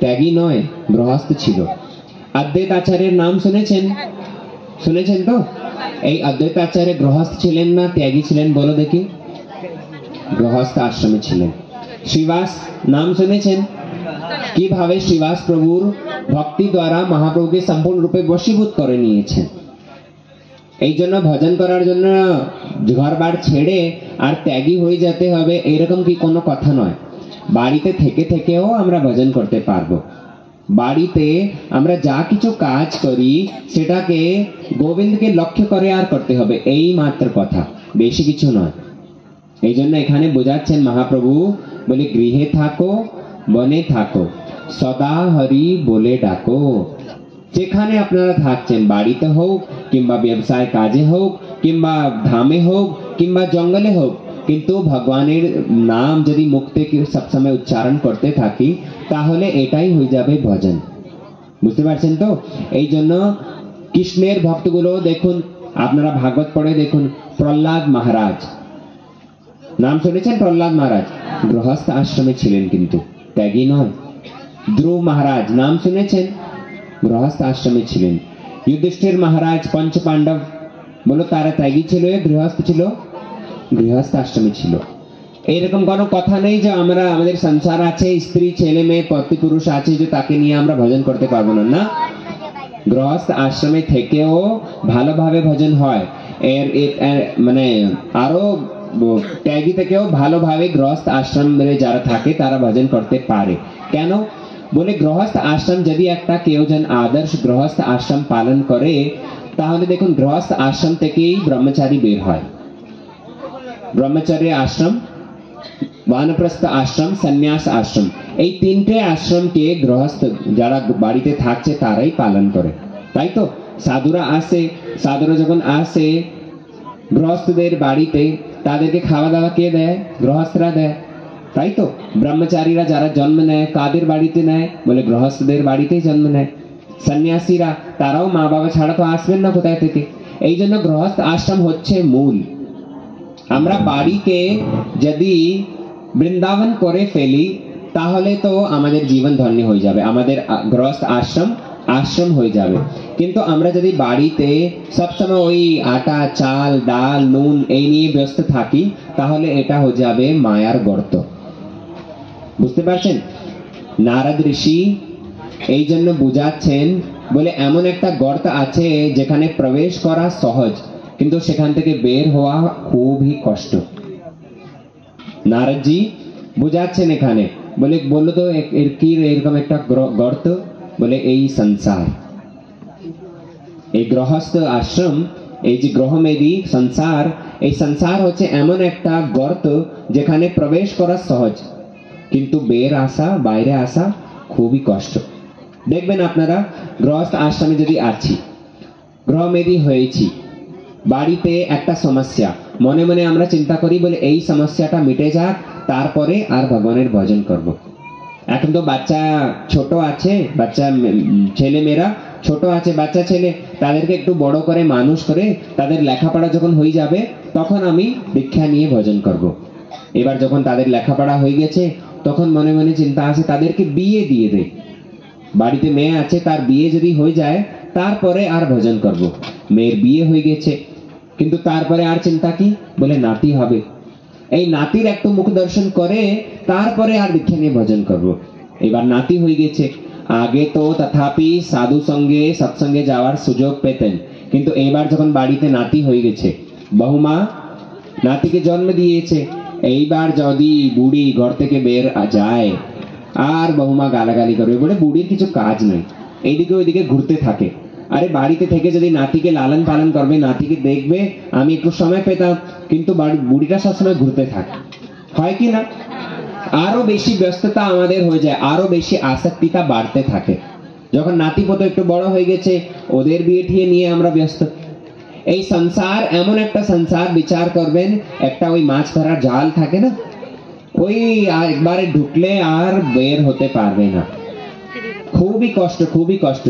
ত্যাগী নয়, গৃহস্থ ছিল। অদ্বৈত আচার্যের নাম শুনেছেন? শুনেছেন তো? এই অদ্বৈত আচার্য গৃহস্থ ছিলেন না ত্যাগী ছিলেন বলো দেখি? গৃহস্থ আশ্রমে ছিলেন। শ্রীবাস নাম শুনেছেন? কিভাবে শ্রীবাস প্রভুর ভক্তি দ্বারা মহাপ্রভুকে সম্পূর্ণ রূপে বশীভূত করে নিয়েছেন। এই জন্য ভজন করার জন্য ঘর বার ছেড়ে আর ত্যাগী হয়ে যেতে হবে এরকম কি কোনো কথা নয়। বাড়িতে থেকে থেকেও আমরা ভজন করতে পারবো। বাড়িতে আমরা যা কিছু কাজ করি সেটাকে গোবিন্দকে লক্ষ্য করে আর করতে হবে, এই মাত্র কথা, বেশি কিছু নয়। এই জন্য এখানে বোঝাচ্ছেন মহাপ্রভু, বলে গৃহে থাকো বনে থাকো সদা হরি বলে ডাকো। যেখানে আপনারা থাকছেন, বাড়িতে হোক কিংবা ব্যবসায় কাজে হোক কিংবা ধামে হোক কিংবা জঙ্গলে হোক, কিন্তু ভগবানের নাম যদি মুখ থেকে সবসময় উচ্চারণ করতে থাকি তাহলে এটাই হয়ে যাবে ভজন। বুঝতে পারছেন তো? এই জন্য কৃষ্ণের ভক্তগুলো দেখুন, আপনারা ভাগবত পড়ে দেখুন, প্রহ্লাদ মহারাজ নাম শুনেছেন? প্রহ্লাদ মহারাজ গৃহস্থ আশ্রমে ছিলেন কিন্তু ত্যাগী নয়। ধ্রুব মহারাজ নাম শুনেছেন? গৃহস্থ আশ্রমে ছিলেন। যুধিষ্ঠির মহারাজ পঞ্চ পাণ্ডব বলো তারা ত্যাগী ছিল, গৃহস্থ ছিল? গৃহস্থ আশ্রমে ছিল। এইরকম কোনো কথা নেই যে আমরা আমাদের সংসার আছে, স্ত্রী ছেলে মেয়ে পতি পুরুষ আছে, যে তাকে নিয়ে আমরা ভজন করতে পারবো না। না, গৃহস্থ আশ্রমে থেকেও ভালোভাবে ভজন হয়। এর মানে আরো ত্যাগী থেকেও ভালোভাবে গৃহস্থ আশ্রমে যারা থাকে তারা ভজন করতে পারে। কেন? বলে গৃহস্থ আশ্রম যদি একটা কেউ যেন আদর্শ গৃহস্থ আশ্রম পালন করে, তাহলে দেখুন গৃহস্থ আশ্রম থেকেই ব্রহ্মচারী বের হয়। ব্রহ্মচর্য আশ্রম, বানপ্রস্থ আশ্রম, সন্ন্যাস আশ্রম, এই তিনটে আশ্রমকে গৃহস্থ যারা বাড়িতে থাকছে তারাই পালন করে, তাই তো? সাধুরা আসে, সাধুরা যখন আসে গৃহস্থদের বাড়িতে, তাদেরকে খাওয়া দাওয়া কে দেয়? গৃহস্থরা দেয়, তাই তো? ব্রহ্মচারীরা যারা জন্ম নেয় কাদের বাড়িতে নেয়? বলে গৃহস্থদের বাড়িতেই জন্ম নেয়। সন্ন্যাসীরা তারাও মা বাবা ছাড়া তো আসবেন না কোথায় থেকে। এই জন্য গৃহস্থ আশ্রম হচ্ছে মূল। আমরা বাড়িকে যদি বৃন্দাবন করে ফেলি তাহলে তো আমাদের জীবন ধন্য হয়ে যাবে, আমাদের গৃহস্থ আশ্রম আশ্রম হয়ে যাবে। কিন্তু আমরা যদি বাড়িতে সবসময় ওই আটা চাল ডাল নুন এই নিয়ে ব্যস্ত থাকি তাহলে এটা হয়ে যাবে মায়ার গর্ত। বুঝতে পারছেন? নারদ ঋষি এই জন্য বুঝাচ্ছেন, বলে এমন একটা গর্ত আছে যেখানে প্রবেশ করা সহজ কিন্তু সেখান থেকে বের হওয়া খুবই কষ্ট। নারদজি বুঝাচ্ছেন এখানে, বলে বললো তো এর কি এরকম একটা গর্ত? বলে এই সংসার, এই গৃহস্থ আশ্রম, এই যে গ্রহমেদি সংসার, এই সংসার হচ্ছে এমন একটা গর্ত যেখানে প্রবেশ করা সহজ কিন্তু বের আসা বাইরে আসা খুবই কষ্ট। দেখবেন আপনারা গৃহস্থ আশ্রমে যদি আছি, গ্রহমেদি হয়েছি, বাড়িতে একটা সমস্যা, মনে মনে আমরা চিন্তা করি বলে এই সমস্যাটা মিটে যাক তারপরে আর ভগবানের ভজন করব। এখন তো বাচ্চা ছোট আছে, বাচ্চা ছেলে মেয়েরা ছোট আছে, বাচ্চা ছেলে, তাদেরকে একটু বড় করে মানুষ করে তাদের লেখাপড়া যখন হয়ে যাবে তখন আমি দীক্ষা নিয়ে ভজন করব। এবার যখন তাদের লেখাপড়া হয়ে গেছে তখন মনে মনে চিন্তা আছে তাদেরকে বিয়ে দিয়ে দেয়। বাড়িতে মেয়ে আছে, তার বিয়ে যদি হয়ে যায় তারপরে আর ভজন করব। মেয়ের বিয়ে হয়ে গেছে কিন্তু তারপরে আর চিন্তা কি? বলে নাতি হবে, এই নাতির একটু মুখ দর্শন করে তারপরে আর দীক্ষা নিয়ে ভজন করব। এবার নাতি হয়ে গেছে, আগে তো তথাপি সাধু সঙ্গে সৎসঙ্গে যাওয়ার সুযোগ পেতেন, কিন্তু এবার যখন বাড়িতে নাতি হয়ে গেছে, বহুমা নাতিকে জন্ম দিয়েছে, এইবার যদি বুড়ি ঘর থেকে বের যায় আর বহুমা গালাগালি করবে, বলে বুড়ির কিছু কাজ নেই, এইদিকে ওইদিকে ঘুরতে থাকে। আরে বাড়িতে থেকে যদি নাতিকে লালন পালন করবে, নাতিকে দেখবে, আমি একটু সময় পেতাম, কিন্তু বুড়িটা সবসময় ঘুরতে থাকে, হয় কি না? আরো বেশি ব্যস্ততা আমাদের হয়ে যায়, আরো বেশি আসক্তিটা বাড়তে থাকে। যখন নাতি পতো একটু বড় হয়ে গেছে, ওদের বিয়ে ঠিয়ে নিয়ে আমরা ব্যস্ত। এই সংসার এমন একটা সংসার, বিচার করবেন একটা ওই মাছ ধরার জাল থাকে না, ওই একবারে ঢুকলে আর বের হতে পারবে না, খুবই কষ্ট, খুবই কষ্ট।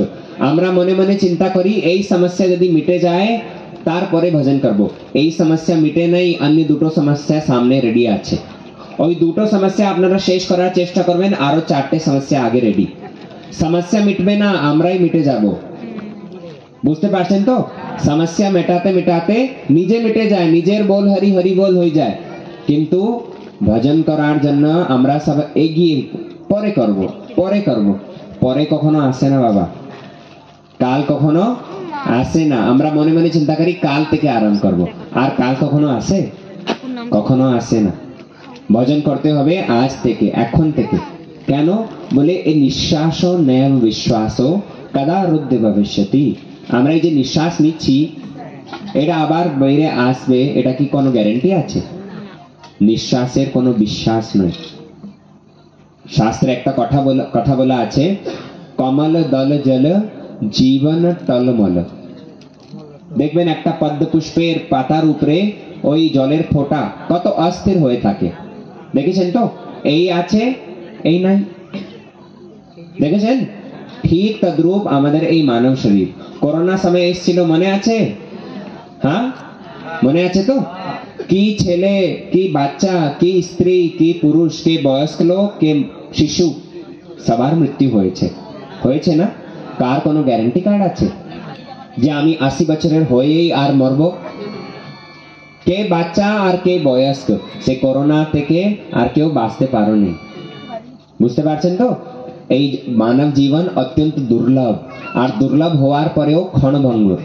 আমরা মনে মনে চিন্তা করি এই সমস্যা যদি মিটে যায় তারপরে ভজন করব, এই সমস্যা মিটে নাই, অন্য দুটো সমস্যা সামনে রেডি আছে। ওই দুটো সমস্যা আপনারা শেষ করার চেষ্টা করবেন, আরো 4টে সমস্যা আগে রেডি। সমস্যা মিটবে না, আমরাই মিটে যাব। বুঝতে পারছেন তো? সমস্যা মেটাতে মেটাতে নিজে মিটে যায়, নিজের বল হরি হরি বল হয়ে যায়। কিন্তু ভজন করার জন্য আমরা সব এগিয়ে পরে করব, পরে করব, পরে কখনো আসে না বাবা, কাল কখনো আসে না। আমরা মনে মনে চিন্তা করি কাল থেকে আরম্ভ করব, আর কাল কখনো আসে? কখনো আসে না। ভজন করতে হবে আজ থেকে, এখন থেকে। কেন? বলে এই নিঃশ্বাস নৈব বিশ্বাস কদা রুদ্ধ ভবিষ্যতি। আমরা এই যে নিঃশ্বাস নিচ্ছি, এটা আবার বাইরে আসবে, এটা কি কোনো গ্যারান্টি আছে? নিঃশ্বাসের কোনো বিশ্বাস নয়। শাস্ত্রে একটা কথা বলা আছে, কমল দল জল জীবন টলমল। দেখবেন একটা পদ্ম পুষ্পের পাতার উপরে ওই জলের ফোঁটা কত অস্থির হয়ে থাকে, দেখেছেন তো? এই আছে, এই নাই, দেখেছেন? ঠিক তদ্রূপ আমাদের এই মানব শরীর। করোনা সময় এসেছিল, মনে আছে? হ্যাঁ, মনে আছে তো? কি ছেলে, কি বাচ্চা, কি স্ত্রী, কি পুরুষ, কি বয়স্ক লোক, কি শিশু, সবার মৃত্যু হয়েছে, হয়েছে না? কার কোনো গ্যারান্টি কার্ড আছে যে আমি 80 বছরের হয়েই আর মরব? কে বাচ্চা আর কে বয়স্ক, সে করোনা থেকে আর কেউ বাঁচতে পারেনি। বুঝতে পারছেন তো? এই মানব জীবন অত্যন্ত দুর্লভ, আর দুর্লভ হওয়ার পরেও ক্ষণভঙ্গুর।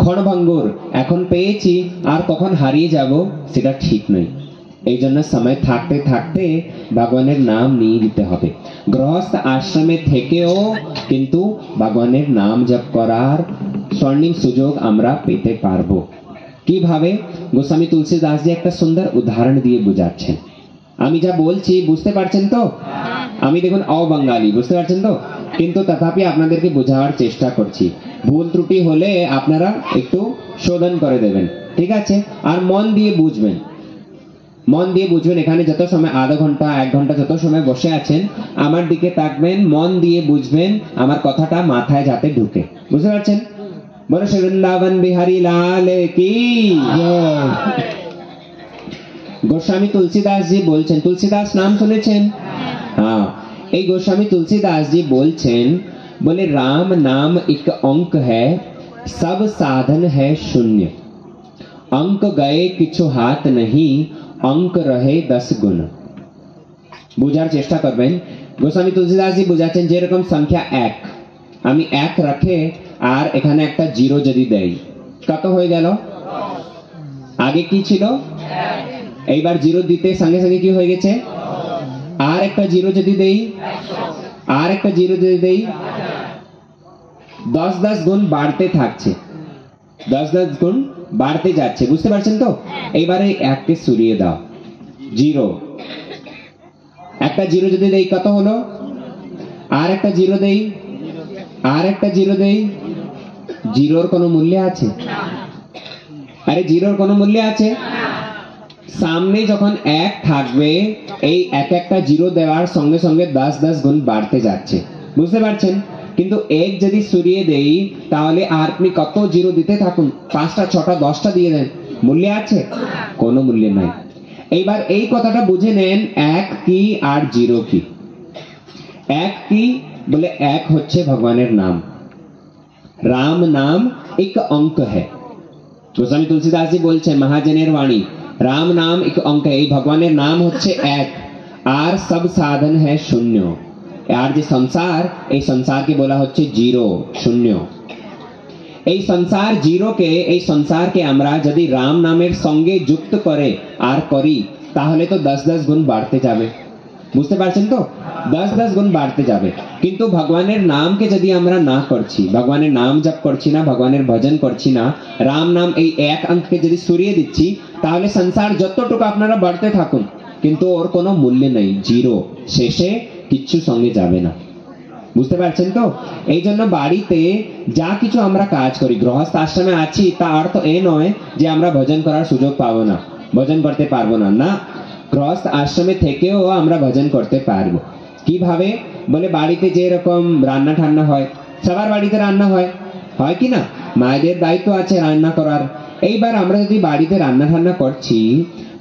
ক্ষণভঙ্গুর, এখন পেয়েছি আর কখন হারিয়ে যাব সেটা ঠিক নয়। এই জন্য সময় থাকতে থাকতে ভগবানের নাম নিয়ে দিতে হবে। গৃহস্থ আশ্রমে থেকেও কিন্তু ভগবানের নাম জপ করার স্বর্ণিম সুযোগ আমরা পেতে পারবো। কিভাবে? গোস্বামী তুলসীদাস জি একটা সুন্দর উদাহরণ দিয়ে বোঝাচ্ছেন। আমি যা বলছি বুঝতে পারছেন তো? আমি দেখুন অবাঙালি, বুঝতে পারছেন তো? কিন্তু তথাপি আপনাদেরকে বোঝাবার চেষ্টা করছি। ভুল ত্রুটি হলে আপনারা একটু শোধন করে দেবেন, ঠিক আছে? আর মন দিয়ে বুঝবেন, মন দিয়ে বুঝবেন। এখানে যত সময়, আধা ঘন্টা 1 ঘন্টা যত সময় বসে আছেন, আমার দিকে তাকবেন, মন দিয়ে বুঝবেন, আমার কথাটা মাথায় যাতে ঢুকে। বুঝতে পারছেন? বলো শ্রী বৃন্দাবন বিহারী লাল কি জয়। গোস্বামী তুলসীদাস জি বলছেন, তুলসীদাস নাম শুনেছেন? हाँ, এই গোস্বামী तुलसीदास जी बोलছেন, बोले राम नाम एक अंक है, सब साधन है शून्य। अंक गए किछु हाथ नहीं, अंक रहे 10 गुण। বুঝার চেষ্টা করবেন। গোস্বামী তুলসীদাস জি বুঝাচ্ছেন, যেরকম সংখ্যা 1, আমি 1 রাখে আর এখানে একটা 0 যদি দেই, কত হয়ে গেল? আগে কি ছিল? এইবার 0 দিতে সঙ্গে সঙ্গে কি হয়ে গেছে? আর একটা 0 যদি দেই, আর একটা 0 যদি দেই, 10 গুণ বাড়তে থাকছে, 10 গুণ বাড়তে যাচ্ছে। বুঝতে পারছেন তো? এইবারে 1 কে সরিয়ে দাও, 0। একটা 0 যদি দেই কত হলো? আর একটা 0 দেই, আর একটা 0 দেই, 0-র কোনো মূল্য আছে? আরে 0-র কোনো মূল্য আছে? সামনে যখন 1 থাকবে, এই এক একটা 0 দেওয়ার সঙ্গে সঙ্গে 10 গুণ বাড়তে যাচ্ছে। বুঝতে পারছেন? কিন্তু 1 যদি সরিয়ে দেই, তাহলে আর আপনি কত 0 দিতে থাকুন, 5টা 6টা 10টা দিয়ে দেন, মূল্য আছে? কোনো মূল্য নাই। এইবার এই কথাটা বুঝে নেন, 1 কি আর 0 কি। 1 কি? বলে 1 হচ্ছে ভগবানের নাম। রাম নাম এক অঙ্ক হ্যায়। গোস্বামী তুলসীদাস জি বলছেন, মহাজনের বাণী, রাম নাম এক অঙ্ক, এই ভগবানের নাম হচ্ছে 1, আর সব সাধন হ্যায় শূন্য। আর যে সংসার, এই সংসারকে বলা হচ্ছে 0, শূন্য। এই সংসার 0 কে, এই সংসারকে আমরা যদি রাম নামের সঙ্গে যুক্ত করে আর করি, তাহলে তো 10 গুণ বাড়তে যাবে। বুঝতে পারছেন তো? 10 গুণ বাড়তে যাবে। কিন্তু ভগবানের নামকে যদি আমরা না করছি, ভগবানের নাম জপ করছি না, ভগবানের ভজন করছি না, রাম নাম এই 1 অঙ্ককে যদি সরিয়ে দিচ্ছি, তাহলে সংসার যতটুকু আপনারা বাড়তে থাকুন, কিন্তু ওর কোনো মূল্য নেই, 0, শেষে কিচ্ছু সঙ্গে যাবে না। বুঝতে পারছেন তো? এই জন্য বাড়িতে যা কিছু আমরা কাজ করি, গৃহস্থ আশ্রমে আছি, তা অর্থ এই নয় যে আমরা ভজন করার সুযোগ পাবো না, ভজন করতে পারবো না। না, গৃহস্থ আশ্রমে থেকেও আমরা ভজন করতে পারবো। কিভাবে? বলে বাড়িতে যেরকম রান্না ঠান্না হয়, সবার বাড়িতে রান্না হয়, হয় কি না? মায়েদের দায়িত্ব আছে রান্না করার। এইবার আমরা যদি বাড়িতে রান্না ঠান্না করছি,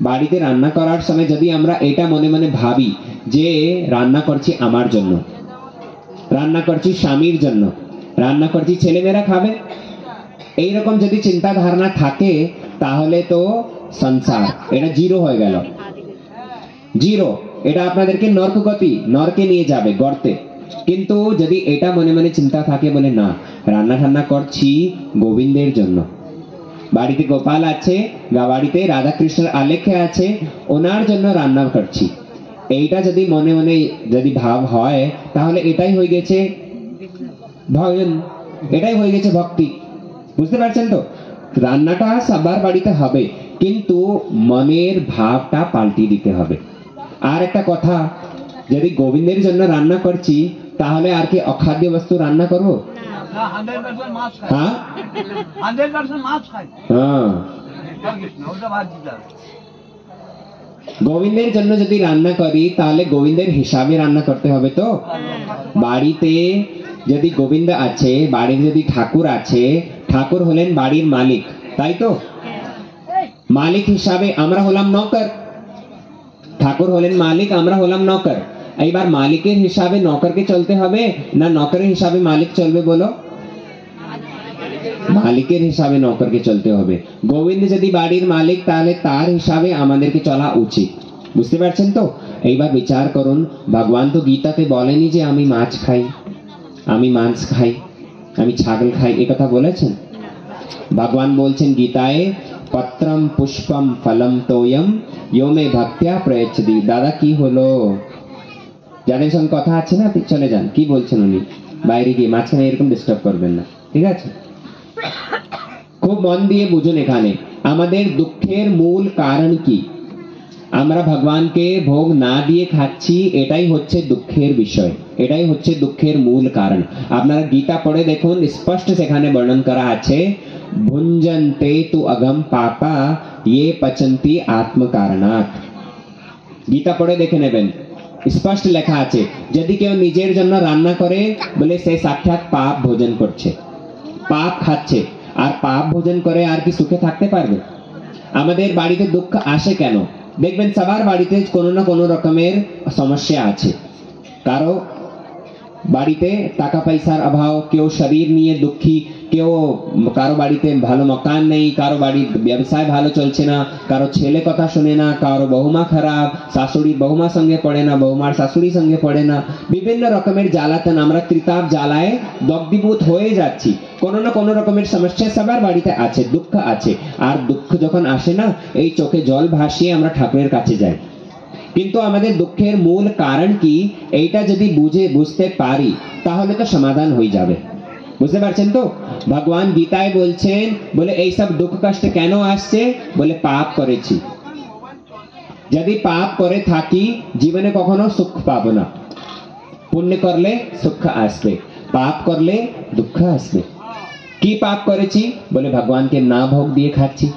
বাড়িতে রান্না করার সময় যদি আমরা এটা মনে মনে ভাবি যে রান্না করছি আমার জন্য, রান্না করছি স্বামীর জন্য, রান্না করছি ছেলেমেয়েরা খাবে, এইরকম যদি চিন্তা ধারণা থাকে তাহলে তো সংসার এটা জিরো হয়ে গেল, জিরো। এটা আপনাদেরকে নরকগতি, নরকে নিয়ে যাবে, গর্তে। কিন্তু যদি এটা মনে মনে চিন্তা থাকে বলে না রান্না ঠান্না করছি গোবিন্দের জন্য, বাড়িতে গোপাল আছে, বাড়িতে রাধা কৃষ্ণের আলেখ্য আছে, ওনার জন্য রান্না করছি, এইটা যদি মনে মনে যদি ভাব হয় তাহলে এটাই হয়ে গেছে ভজন, এটাই হয়ে গেছে ভক্তি। বুঝতে পারছেন তো? রান্নাটা সবার বাড়িতে হবে কিন্তু মনের ভাবটা পাল্টে দিতে হবে। আর একটা কথা, যদি গোবিন্দের জন্য রান্না করছি তাহলে আর কি অখাদ্য বস্তু রান্না করবো? হ্যাঁ, গোবিন্দের জন্য যদি রান্না করি তাহলে গোবিন্দের হিসাবে রান্না করতে হবে। তো বাড়িতে যদি গোবিন্দ আছে, বাড়িতে যদি ঠাকুর আছে, ঠাকুর হলেন বাড়ির মালিক, তাই তো? মালিক হিসাবে আমরা হলাম নৌকর, ঠাকুর হলেন মালিক, আমরা হলাম নৌকর। এইবার মালিকের হিসাবে নৌকরকে চলতে হবে না নৌকরের হিসাবে মালিক চলবে বলো? মালিকের হিসাবে নৌকরকে চলতে হবে। গোবিন্দ যদি বাড়ির মালিক তাহলে তার হিসাবে আমাদেরকে চলা উচিত। বুঝতে পারছেন তো? এইবার বিচার করুন, ভগবান তো গীতাতে বলেনি যে আমি মাছ খাই, আমি মাংস খাই, আমি ছাগল খাই, এ কথা বলেছেন? ভগবান বলছেন গীতায় পত্রম পুষ্পম ফলম তোয়ম यो मे भक्त्या प्रयच्छति। দাদা কি হলো? যাদের সঙ্গে কথা আছে না চলে যান, কি বলছেন উনি? বাইরে গিয়ে মাঝখানে এরকম ডিস্টার্ব করবেন না, ঠিক আছে? খুব মন দিয়ে বুঝুন, এখানে আমাদের দুঃখের মূল কারণ কি? আমরা ভগবানকে ভোগ না দিয়ে খাচ্ছি, এটাই হচ্ছে দুঃখের বিষয়, এটাই হচ্ছে দুঃখের মূল কারণ। আপনারা গীতা পড়ে দেখুন, স্পষ্ট সেখানে বর্ণন করা আছে ভুঞ্জন্তে তু অগম পাপা ये पचन्ति आत्म कारणात्। গীতা পড়ে দেখে নেবেন, স্পষ্ট লেখা আছে যদি কেউ নিজের জন্য রান্না করে বলে সে সাক্ষাৎ পাপ ভোজন করছে, পাপ খাচ্ছে। আর পাপ ভোজন করে আর কি সুখে থাকতে পারবে? আমাদের বাড়িতে দুঃখ আসে কেন? দেখবেন সবার বাড়িতে কোনো না কোনো রকমের সমস্যা আছে। কারো বাড়িতে টাকা পয়সার অভাব, কেউ শরীর নিয়ে দুঃখী, কেউ কারো বাড়িতে ভালো মকান নেই, কারো বাড়ির ব্যবসায় ভালো চলছে না, কারো ছেলে কথা শুনে না, কারো বহুমা খারাপ, শাশুড়ি বহুমার সঙ্গে পড়ে না, বহুমার শাশুড়ির সঙ্গে পড়ে না, বিভিন্ন রকমের জ্বালাতন, আমরা ত্রিতাপ জ্বালায় দগ্ধীভূত হয়ে যাচ্ছি। কোনো না কোনো রকমের সমস্যা সবার বাড়িতে আছে, দুঃখ আছে। আর দুঃখ যখন আসে না, এই চোখে জল ভাসিয়ে আমরা ঠাকুরের কাছে যাই। কিন্তু আমাদের দুঃখের মূল কারণ কি এইটা যদি বুঝতে পারি তাহলে তো সমাধান হয়ে যাবে। বুঝতে পারছেন তো? ভগবান গীতায় বলছেন বলে এই সব দুঃখ কষ্ট কেন আসছে? বলে পাপ করেছি। যদি পাপ করে থাকি জীবনে কখনো সুখ পাবো না। পুণ্য করলে সুখ আসবে, পাপ করলে দুঃখ আসবে। কি পাপ করেছি? বলে ভগবানকে না ভোগ দিয়ে খাচ্ছি,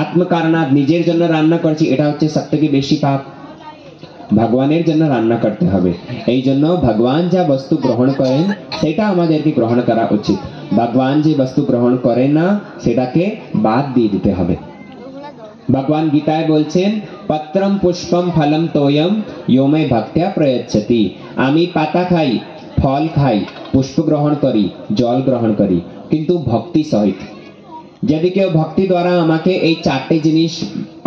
আত্মকারণাৎ নিজের জন্য রান্না করছি, এটা হচ্ছে সবথেকে বেশি পাপ। ভগবানের জন্য রান্না করতে হবে। এই জন্য ভগবান যা বস্তু গ্রহণ করেন সেটা আমাদেরকে গ্রহণ করা উচিত। ভগবান যে বস্তু গ্রহণ করেন না সেটাকে বাদ দিয়ে দিতে হবে। ভগবান গীতায় বলছেন পত্রম পুষ্পম ফলম তোয়ম यो मे भक्त्या प्रयच्छति। আমি পাতা খাই, ফল খাই, পুষ্প গ্রহণ করি, জল গ্রহণ করি, কিন্তু ভক্তি সহিত। যদি কেউ ভক্তি দ্বারা আমাকে এই চারটি জিনিস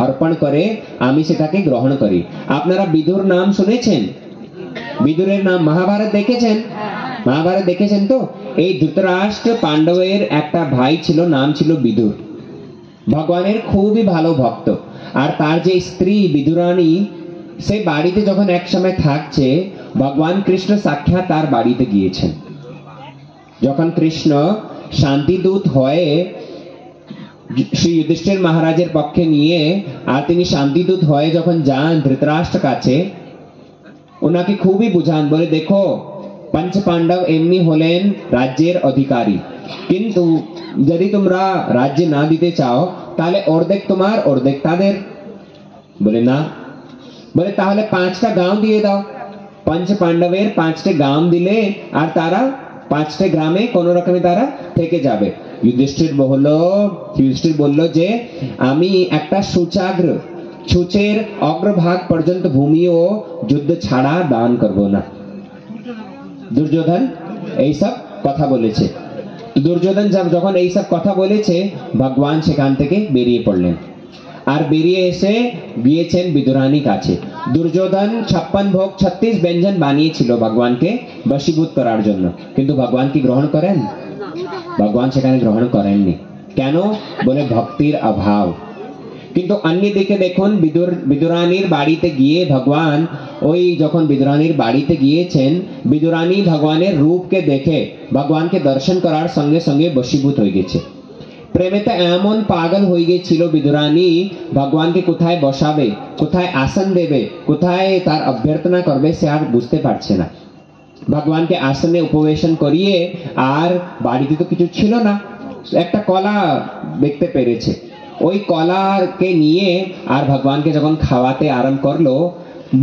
অর্পণ করে আমি সেটাকে গ্রহণ করি। আপনারা বিদুর নাম শুনেছেন? বিদুরের নাম মহাভারত দেখেছেন? মহাভারত দেখেছেন তো? এই ধৃতরাষ্ট্র পাণ্ডবের একটা ভাই ছিল, নাম ছিল বিদুর। ভগবানের খুবই ভালো ভক্ত। আর তার যে স্ত্রী বিদুরানী, সে বাড়িতে যখন এক সময় থাকছে ভগবান কৃষ্ণ সাক্ষাৎ তার বাড়িতে গিয়েছেন। যখন কৃষ্ণ শান্তিদূত হয়ে শ্রী যুধিষ্ঠির মহারাজের পক্ষে নিয়ে আর তিনি শান্তিদূত হয়ে যখন যান ধৃতরাষ্ট্র কাছে, ওনাকে খুবই বুঝান, বলে দেখো পঞ্চ পাণ্ডব এমনি হলেন রাজ্যের অধিকারী, কিন্তু যদি তোমরা রাজ্য না দিতে চাও তাহলে অর্ধেক তোমার অর্ধেক তাদের। বলে না। বলে তাহলে 5টা গাঁও দিয়ে দাও। পঞ্চ পাণ্ডবের 5টে গ্রাম দিলে আর তারা 5টে গ্রামে কোন রকমে তারা থেকে যাবে। যুধিষ্ঠির বলল যে আমি একটা সুচাগ্র ছুঁচের অগ্রভাগ পর্যন্ত ভূমিও যুদ্ধ ছাড়া দান করব না। দুর্যোধন এইসব কথা বলেছে। দুর্যোধন যখন এইসব কথা বলেছে, ভগবান সেখান থেকে বেরিয়ে পড়লেন আর বেরিয়ে এসে গিয়েছেন বিদুরানীর কাছে। দুর্যোধন 56 ভোগ 36 ব্যঞ্জন বানিয়েছিল ভগবানকে বশীভূত করার জন্য, কিন্তু ভগবান কি গ্রহণ করেন? ভগবান সেখানে গ্রহণ করেননি। কেন? বলে ভক্তির অভাব। কিন্তু অন্যদিকে দেখুন, বিদুরানীর বাড়িতে গিয়ে ভগবান, ওই যখন বিদুরানীর বাড়িতে গিয়েছেন, বিদুরানী ভগবানের রূপকে দেখে ভগবানকে দর্শন করার সঙ্গে সঙ্গে বশীভূত হয়ে গেছে। প্রেমেতে এমন পাগল হয়ে গিয়েছিল বিদুরানী, ভগবানকে কোথায় বসাবে, কোথায় আসন দেবে, কোথায় তার অভ্যর্থনা করবে সে আর বুঝতে পারছে না। ভগবানকে আসনে উপবেশন করিয়ে, আর বাড়িতে তো কিছু ছিল না, একটা কলা দেখতে পেরেছে, ওই কলাকে নিয়ে আর ভগবানকে যখন খাওয়াতে আরম্ভ করলো,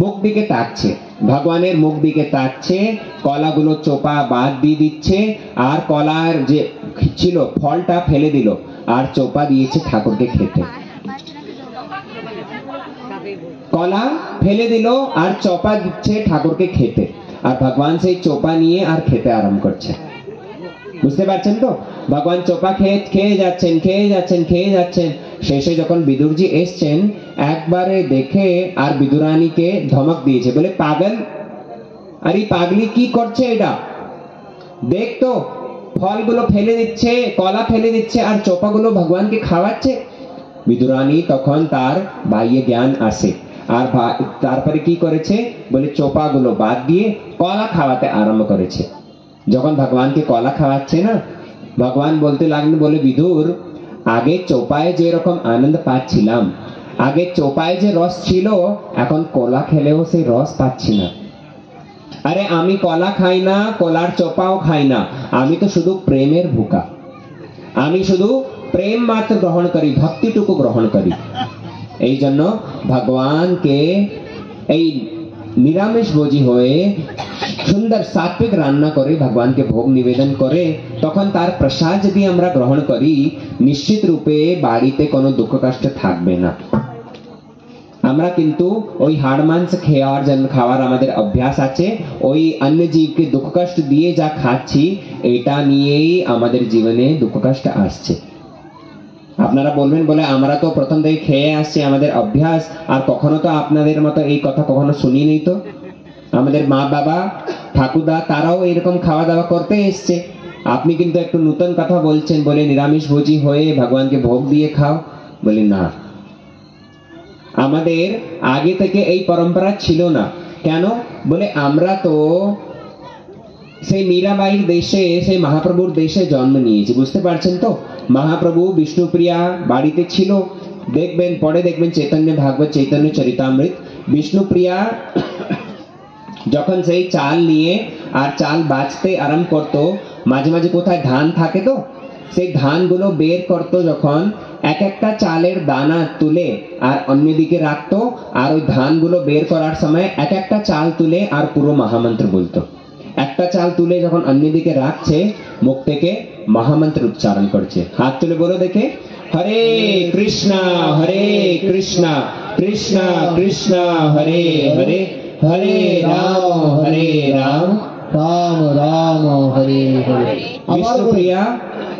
মুখ দিকে তাকছে, ভগবানের মুখ দিকে তাকছে, কলাগুলো চোপা বাদ দিয়ে দিচ্ছে, আর কলার যে ছিল ফলটা ফেলে দিল, আর চোপা দিয়েছে ঠাকুরকে খেতে। কলা ফেলে দিল আর চোপা দিচ্ছে ঠাকুরকে খেতে, আর ভগবান সেই চোপা নিয়ে আর খেতে আরম্ভ করছে। বুঝতে পারছেন তো? ভগবান চোপা খেয়ে যাচ্ছেন, খেয়ে যাচ্ছেন, খেয়ে যাচ্ছেন। শেষে যখন বিদুরজি এসছেন, একবারে দেখে আর বিদুরানীকে ধমক দিয়েছে, বলে পাগল, আরে পাগলি কি করছে এটা, দেখ তো ফলগুলো ফেলে দিচ্ছে, কলা ফেলে দিচ্ছে, আর চোপাগুলো ভগবানকে খাওয়াচ্ছে। বিদুরানী তখন তার বাহ্য জ্ঞান আসে, আর তারপরে কি করেছে, বলে চোপাগুলো বাদ দিয়ে কলা খাওয়াতে আরম্ভ করেছে। যখন ভগবানকে কলা খাওয়াচ্ছে না, ভগবান বলতে লাগলেন, বলে বিদুর, আগে চোপায় যে রকম আনন্দ পাচ্ছিলাম, আগে চোপায় যে রস ছিল, এখন কলা খেলেও সেই রস পাচ্ছি না। আরে আমি কলা খাই না, কলার চোপাও খাই না, আমি তো শুধু প্রেমের ভুকা, আমি শুধু প্রেম মাত্র গ্রহণ করি, ভক্তিটুকু গ্রহণ করি। এই জন্য ভগবানকে এই নিরামিষ ভোজি হয়ে সুন্দর সাত্বিক রান্না করে ভগবানকে ভোগ নিবেদন করে, তখন তার প্রসাদ যদি আমরা গ্রহণ করি, নিশ্চিত রূপে বাড়িতে কোনো দুঃখ কষ্ট থাকবে না। আমরা কিন্তু ওই হাড় মাংস খাওয়ার আমাদের অভ্যাস আছে, ওই অন্য জীবকে দুঃখ কষ্ট দিয়ে যা খাচ্ছি, এটা নিয়েই আমাদের জীবনে দুঃখ কষ্ট আসছে। আপনারা বলবেন, বলে আমরা তো প্রথম থেকে খেয়ে আসছি, আমাদের অভ্যাস, আর কখনো তো আপনাদের মতো এই কথা কখনো শুনিনি। তো আমাদের মা বাবা ঠাকুরদা তারাও এরকম খাওয়া দাওয়া করতে এসছে, আপনি কিন্তু একটু নতুন কথা বলছেন, বলে নিরামিষ ভোজি হয়ে ভগবানকে ভোগ দিয়ে খাও। বলি না, আমাদের আগে থেকে এই পরম্পরা ছিল না। কেন? বলে আমরা তো সেই মীরাবাইয়ের দেশে, সেই মহাপ্রভুর দেশে জন্ম নিয়েছি। বুঝতে পারছেন তো? মহাপ্রভু বিষ্ণুপ্রিয়া বাড়িতে ছিল, দেখবেন পরে দেখবেন চৈতন্য ভাগবত, চৈতন্য চরিতামৃত, বিষ্ণুপ্রিয়া যখন সেই চাল নিয়ে আর চাল বাজতে আরম্ভ করতো, মাঝে মাঝে কোথায় ধান থাকে তো সেই ধানগুলো বের করতো, যখন এক একটা চালের দানা তুলে আর অন্যদিকে রাখতো, আর ওই ধানগুলো বের করার সময় এক একটা চাল তুলে আর পুরো মহামন্ত্র বলতো। একটা চাল তুলে যখন অন্যদিকে রাখছে, মুখ থেকে মহামন্ত্র উচ্চারণ করছে। হাত তুলে বলো দেখে, হরে কৃষ্ণা কৃষ্ণা কৃষ্ণ হরে হরে, হরে রাম রাম রাম হরে হরে। বিষ্ণুপ্রিয়া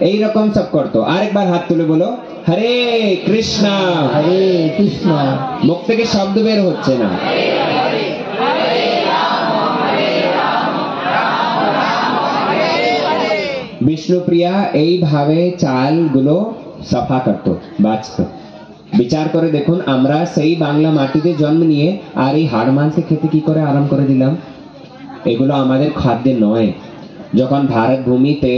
এইরকম সব করতো। আরেকবার হাত তুলে বলো, হরে কৃষ্ণা মুখ থেকে শব্দ বের হচ্ছে না। বিষ্ণুপ্রিয়া এইভাবে চালগুলো সাফা করত, বাঁচত। বিচার করে দেখুন, আমরা সেই বাংলা মাটিতে জন্ম নিয়ে আর এই হাড় মাংস খেতে কি করে আরাম করে দিলাম। এগুলো আমাদের খাদ্য নয়। যখন ভারত ভূমিতে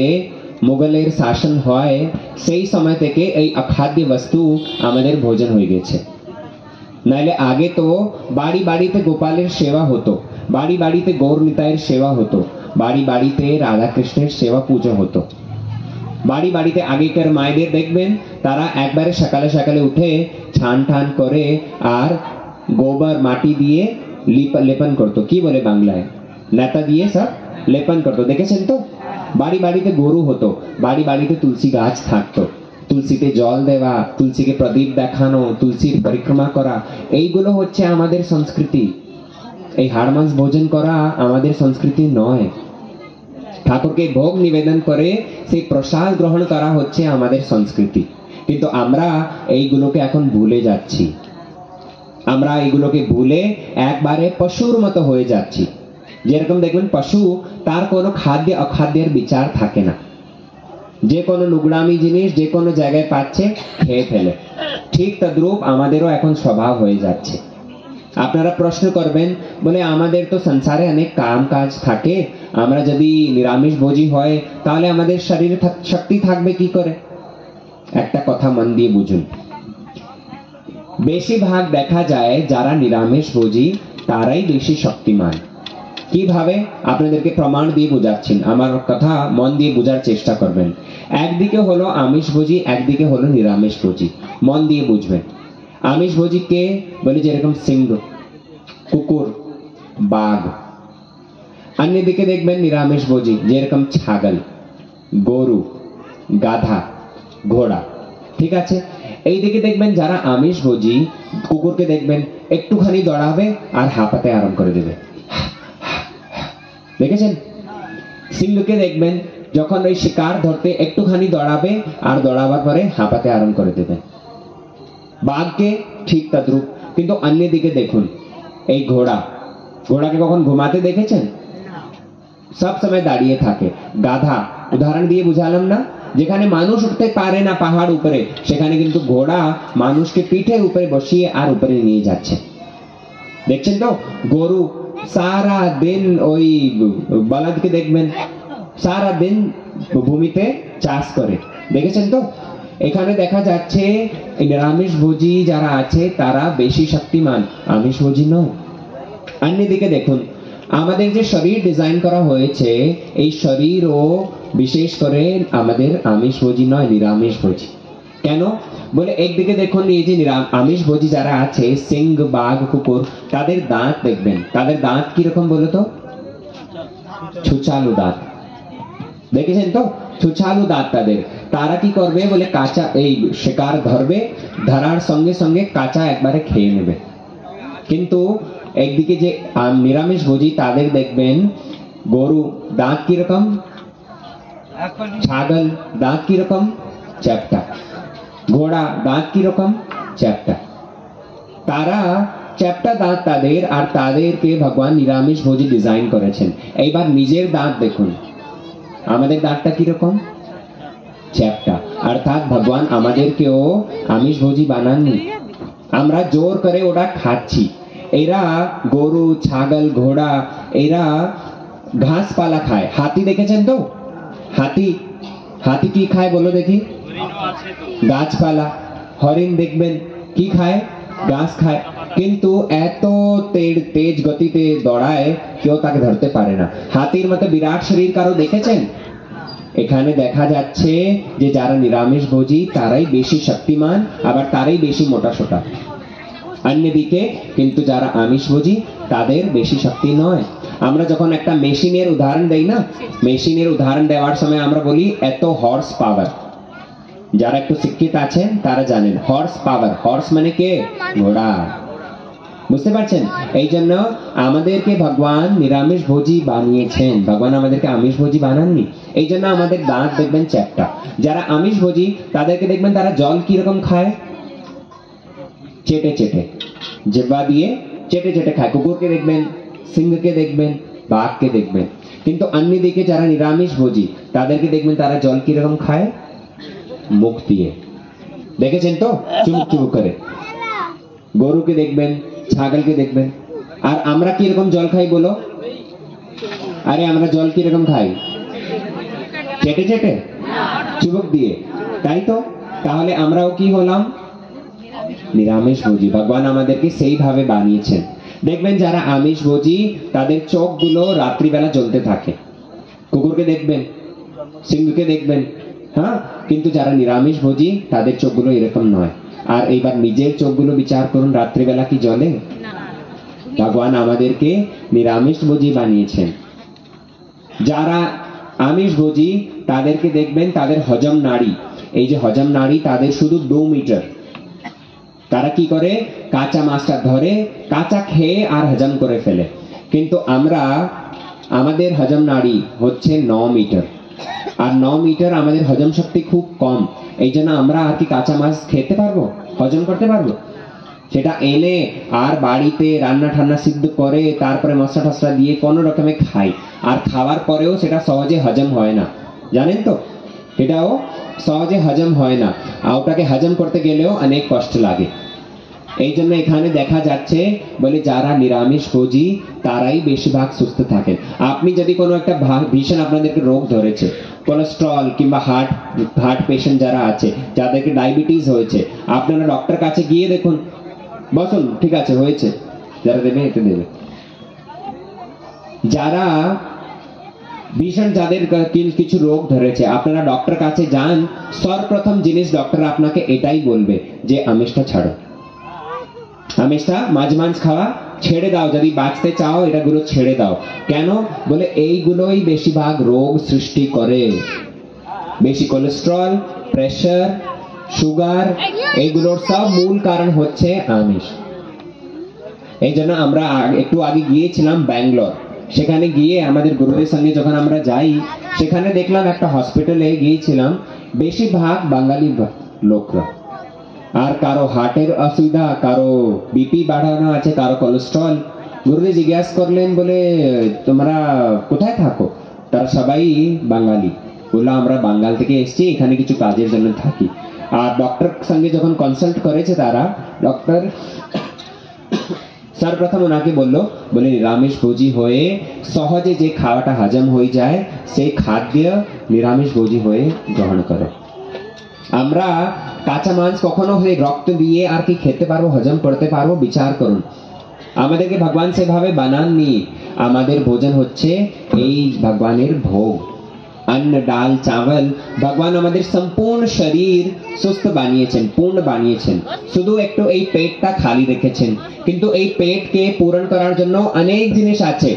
মুঘলের শাসন হয়, সেই সময় থেকে এই অখাদ্য বস্তু আমাদের ভোজন হয়ে গেছে। নাইলে আগে তো বাড়ি বাড়িতে গোপালের সেবা হতো, বাড়ি বাড়িতে গৌর নিতাইয়ের সেবা হতো, বাড়ি বাড়িতে রাধা কৃষ্ণের সেবা পুজো হতো। বাড়ি বাড়িতে আগেকার মায়েদের দেখবেন, তারা একবারে সকালে সকালে উঠে ছান টান করে আর গোবর মাটি দিয়ে লেপন করতো। কি বলে বাংলায়? নেতা দিয়ে সব লেপন করতো। দেখেছেন তো? বাড়ি বাড়িতে গরু হতো, বাড়ি বাড়িতে তুলসী গাছ থাকতো। তুলসীতে জল দেওয়া, তুলসীকে প্রদীপ দেখানো, তুলসীর পরিক্রমা করা, এইগুলো হচ্ছে আমাদের সংস্কৃতি। এই হাড় মাংস ভোজন করা আমাদের সংস্কৃতি নয়। ঠাকুরকে ভোগ নিবেদন করে সেই প্রসাদ গ্রহণ করা হচ্ছে আমাদের সংস্কৃতি। কিন্তু আমরা এইগুলোকে এখন ভুলে যাচ্ছি। আমরা এইগুলোকে ভুলে একবারে পশুর মতো হয়ে যাচ্ছি। যেরকম দেখবেন পশু, তার কোনো খাদ্য অখাদ্যের বিচার থাকে না। যে কোনো নোংরামি জিনিস যে কোনো জায়গায় পাচ্ছে খেয়ে ফেলে। ঠিক তদ্রূপ আমাদেরও এখন স্বভাব হয়ে যাচ্ছে। আপনারা প্রশ্ন করবেন, বলে আমাদের তো সংসারে অনেক কাম কাজ থাকে, আমরা যদি নিরামিষ ভোজী হয় তাহলে আমাদের শরীরে শক্তি থাকবে কি করে? একটা কথা মন দিয়ে বুঝুন, বেশিরভাগ দেখা যায় যারা নিরামিষ ভোজী তারাই বেশি শক্তিমান। কিভাবে? আপনাদেরকে প্রমাণ দিয়ে বোঝাচ্ছেন, আমার কথা মন দিয়ে বোঝার চেষ্টা করবেন। একদিকে হলো আমিষ ভোজী, একদিকে হলো নিরামিষ ভোজী। মন দিয়ে বুঝবেন। আমিষ ভোজী কে? বলে যেরকম সিংহ, কুকুর, বাঘ। অন্যদিকে দেখবেন নিরামিষ ভোজী, যেরকম ছাগল, গরু, গাধা, ঘোড়া। ঠিক আছে? এইদিকে দেখবেন যারা আমিষ ভোজী, কুকুরকে দেখবেন একটুখানি দৌড়াবে আর হাঁপাতে আরম্ভ করে দেবে। দেখেছেন? সিংহকে দেখবেন যখন ওই শিকার ধরতে একটুখানি দৌড়াবে আর দৌড়াবার পরে হাঁপাতে আরম্ভ করে দেবে। বাঘকে ঠিক তদ্রূপ। কিন্তু অন্যদিকে দেখুন এই ঘোড়া, ঘোড়াকে কখন ঘুমাতে দেখেছেন? সব সময় দাঁড়িয়ে থাকে। গাধা, উদাহরণ দিয়ে বুঝালাম না? যেখানে মানুষ উঠতে পারে না পাহাড় উপরে, সেখানে কিন্তু ঘোড়া মানুষকে পিঠের উপরে বসিয়ে আর উপরে নিয়ে যাচ্ছে। দেখছেন তো? গরু সারা দিন, ওই বলদকে দেখবেন সারা দিন ভূমিতে চাষ করে। দেখেছেন তো? এখানে দেখা যাচ্ছে নিরামিষ ভোজী যারা আছে তারা বেশি শক্তিমান, আমিষ ভোজী নয়। অন্যদিকে দেখুন আমাদের যে শরীর ডিজাইন করা হয়েছে, এই শরীরও বিশেষ করে আমাদের আমিষ ভোজী নয়, নিরামিষ ভোজী। কেন? বলে একদিকে দেখুন এই যে আমিষ ভোজী যারা আছে, সিংহ, বাঘ, কুকুর, তাদের দাঁত দেখবেন। তাদের দাঁত কিরকম বলো তো? ছুচালু দাঁত। দেখেছেন তো? ছুচালু দাঁত তাদের। তারা কি করবে বলে কাঁচা এই শিকার ধরবে, ধরার সঙ্গে সঙ্গে কাঁচা একবারে খেয়ে নেবে। কিন্তু একদিকে যে নিরামিষ ভোজী তাদের দেখবেন গরু দাঁত কিরকম, ছাগল দাঁত কিরকম, চ্যাপ্টা। ঘোড়া দাঁত কিরকম, চ্যাপ্টা। তারা চ্যাপ্টা দাঁত তাদের, আর তাদেরকে ভগবান নিরামিষ ভোজী ডিজাইন করেছেন। এইবার নিজের দাঁত দেখুন, আমাদের দাঁতটা কিরকম, চ্যাপ্টা। অর্থাৎ ভগবান আমাদেরকেও আমিষ ভোজী বানাননি, আমরা জোর করে ওটা খাচ্ছি। এরা গরু, ছাগল, ঘোড়া এরা ঘাস পালা খায়। হাতি দেখেছেন তো? হাতি, হাতি কি খায় বলো দেখি? গাছপালা। হরিণ দেখবেন কি খায়? ঘাস খায়। কিন্তু এত তেজ গতিতে দৌড়ায়, কেউ তাকে ধরতে পারে না। হাতির মতো বিরাট শরীর কারো দেখেছেন? এখানে দেখা যাচ্ছে যে যারা নিরামিষ ভোজী তারাই বেশি শক্তিমান, আবার তারাই বেশি মোটাসোটা। অন্যদিকে কিন্তু যারা আমিষ ভোজী তাদের বেশি শক্তি নয়। আমরা যখন একটা মেশিনের উদাহরণ দেই না, মেশিনের উদাহরণ দেওয়ার সময় আমরা বলি এত হর্স পাওয়ার। যারা একটু শিক্ষিত আছেন তারা জানেন হর্স পাওয়ার। হর্স মানে কে? ঘোড়া। বুঝতে পারছেন? এই জন্য আমাদেরকে ভগবান নিরামিষ ভোজী বানিয়েছেন, ভগবান আমাদেরকে আমিষ ভোজী বানাননি। এই জন্য আমাদের দাঁত দেখবেন চ্যাপ্টা। যারা আমিষ ভোজী তাদেরকে দেখবেন তারা জল কিরকম খায়, চেটে চেটে, জিহ্বা দিয়ে চেটে চেটে খায়। কুকুরকে দেখবেন, সিংহকে দেখবেন, বাঘকে দেখবেন। কিন্তু অন্যদিকে যারা নিরামিষ ভোজী তাদেরকে দেখবেন তারা জল কিরকম খায়, মুখ দিয়ে। দেখেছেন তো? চুমুক চুমুক করে। গরুকে দেখবেন, ছাগলকে দেখবেন। আর আমরা কিরকম জল খাই বলো? আরে আমরা জল কিরকম খাই? চেটে চেটে, চুমুক দিয়ে, তাই তো? তাহলে আমরাও কি হলাম? নিরামিষ ভোজী। ভগবান আমাদেরকে সেইভাবে বানিয়েছেন। দেখবেন যারা আমিষ ভোজী তাদের চোখগুলো রাত্রিবেলা জ্বলতে থাকে। কুকুরকে দেখবেন, সিংহকে দেখবেন, হ্যাঁ। কিন্তু যারা নিরামিষ ভোজী তাদের চোখগুলো এরকম নয়। আর এইবার নিজের চোখগুলো বিচার করুন, রাত্রিবেলা কি জ্বলে? ভগবান আমাদেরকে নিরামিষ ভোজী বানিয়েছেন। যারা আমিষ ভোজী তাদেরকে দেখবেন তাদের হজম নাড়ি এই যে হজম নাড়ি তাদের শুধু 2 মিটার। তারা কি করে, কাঁচা মাছটা ধরে কাঁচা খেয়ে আর হজম করে ফেলে। কিন্তু আমরা, আমাদের হজম নাড়ি হচ্ছে 9 মিটার, আর 9 মিটার আমাদের হজম শক্তি খুব কম। এই জন্য আমরা আর কি কাঁচা মাছ খেতে পারবো, হজম করতে পারবো? সেটা এনে আর বাড়িতে রান্না ঠান্না সিদ্ধ করে তারপরে মশলা টসলা দিয়ে কোনো রকমে খাই, আর খাওয়ার পরেও সেটা সহজে হজম হয় না, জানেন তো? এটাও সহজে হজম হয় না, আর ওটাকে হজম করতে গেলেও অনেক কষ্ট লাগে। এই জন্য এখানে দেখা যাচ্ছে বলে যারা নিরামিষ ভোজী তারাই বেশিরভাগ সুস্থ থাকেন। আপনি যদি কোনো একটা ভীষণ আপনাদেরকে রোগ ধরেছে, কোলেস্ট্রল কিংবা হার্ট পেশেন্ট যারা আছে, যাদেরকে ডায়াবেটিস হয়েছে, আপনারা ডক্টর কাছে গিয়ে দেখুন, বসুন, ঠিক আছে হয়েছে, যারা দেবে এটা দেবে। যারা ভীষণ, যাদের কিছু রোগ ধরেছে, আপনারা ডক্টর কাছে যান, সর্বপ্রথম জিনিস ডক্টর আপনাকে এটাই বলবে যে আমিষটা ছাড়ো, আমিষটা মাছ মাংস খাওয়া ছেড়ে দাও, যদি বাঁচতে চাও এটাগুলো ছেড়ে দাও। কেন? বলে এইগুলোই বেশিরভাগ রোগ সৃষ্টি করে। বেশি কোলেস্ট্রল, প্রেশার, সুগার, এইগুলোর সব মূল কারণ হচ্ছে আমিষ। এই জন্য আমরা একটু আগে গিয়েছিলাম ব্যাঙ্গালোর, সেখানে গিয়ে আমাদের গুরুদের সঙ্গে যখন আমরা যাই, সেখানে দেখলাম একটা হসপিটালে গিয়েছিলাম, বেশিরভাগ বাঙালি লোকরা। আর কারো হার্টের অসুবিধা, কারো বিপি বাড়ানো আছে, কারো কোলেস্ট্রল। গুরুদেব জিজ্ঞাসা করলেন বলে তোমরা কোথায় থাকো? তারা সবাই বাঙালি। বললো আমরা বাঙ্গাল থেকে এসেছি, এখানে কিছু কাজের জন্য থাকি। আর ডক্টর সঙ্গে যখন কনসাল্ট করেছে তারা, ডক্টর সর্বপ্রথম ওনাকে বললো বলে নিরামিষ ভোজী হয়ে সহজে যে খাওয়াটা হজম হয়ে যায় সেই খাদ্য নিরামিষ ভোজী হয়ে গ্রহণ করো। আমরা কাঁচা মাছ কখনো হয়ে রক্ত দিয়ে আর কি খেতে পারবো, হজম করতে পারবো? বিচার করুন, আমাদেরকে ভগবান সেভাবে বানাননি। আমাদের ভোজন হচ্ছে এই ভগবানের ভোগ, অন্ন ডাল চাवल। ভগবান আমাদের সম্পূর্ণ শরীর সুস্থ বানিয়েছেন, পূর্ণ বানিয়েছেন, শুধু একটু এই পেটটা খালি রেখেছেন। কিন্তু এই পেটকে পূরণ করার জন্য অনেক জিনিস আছে,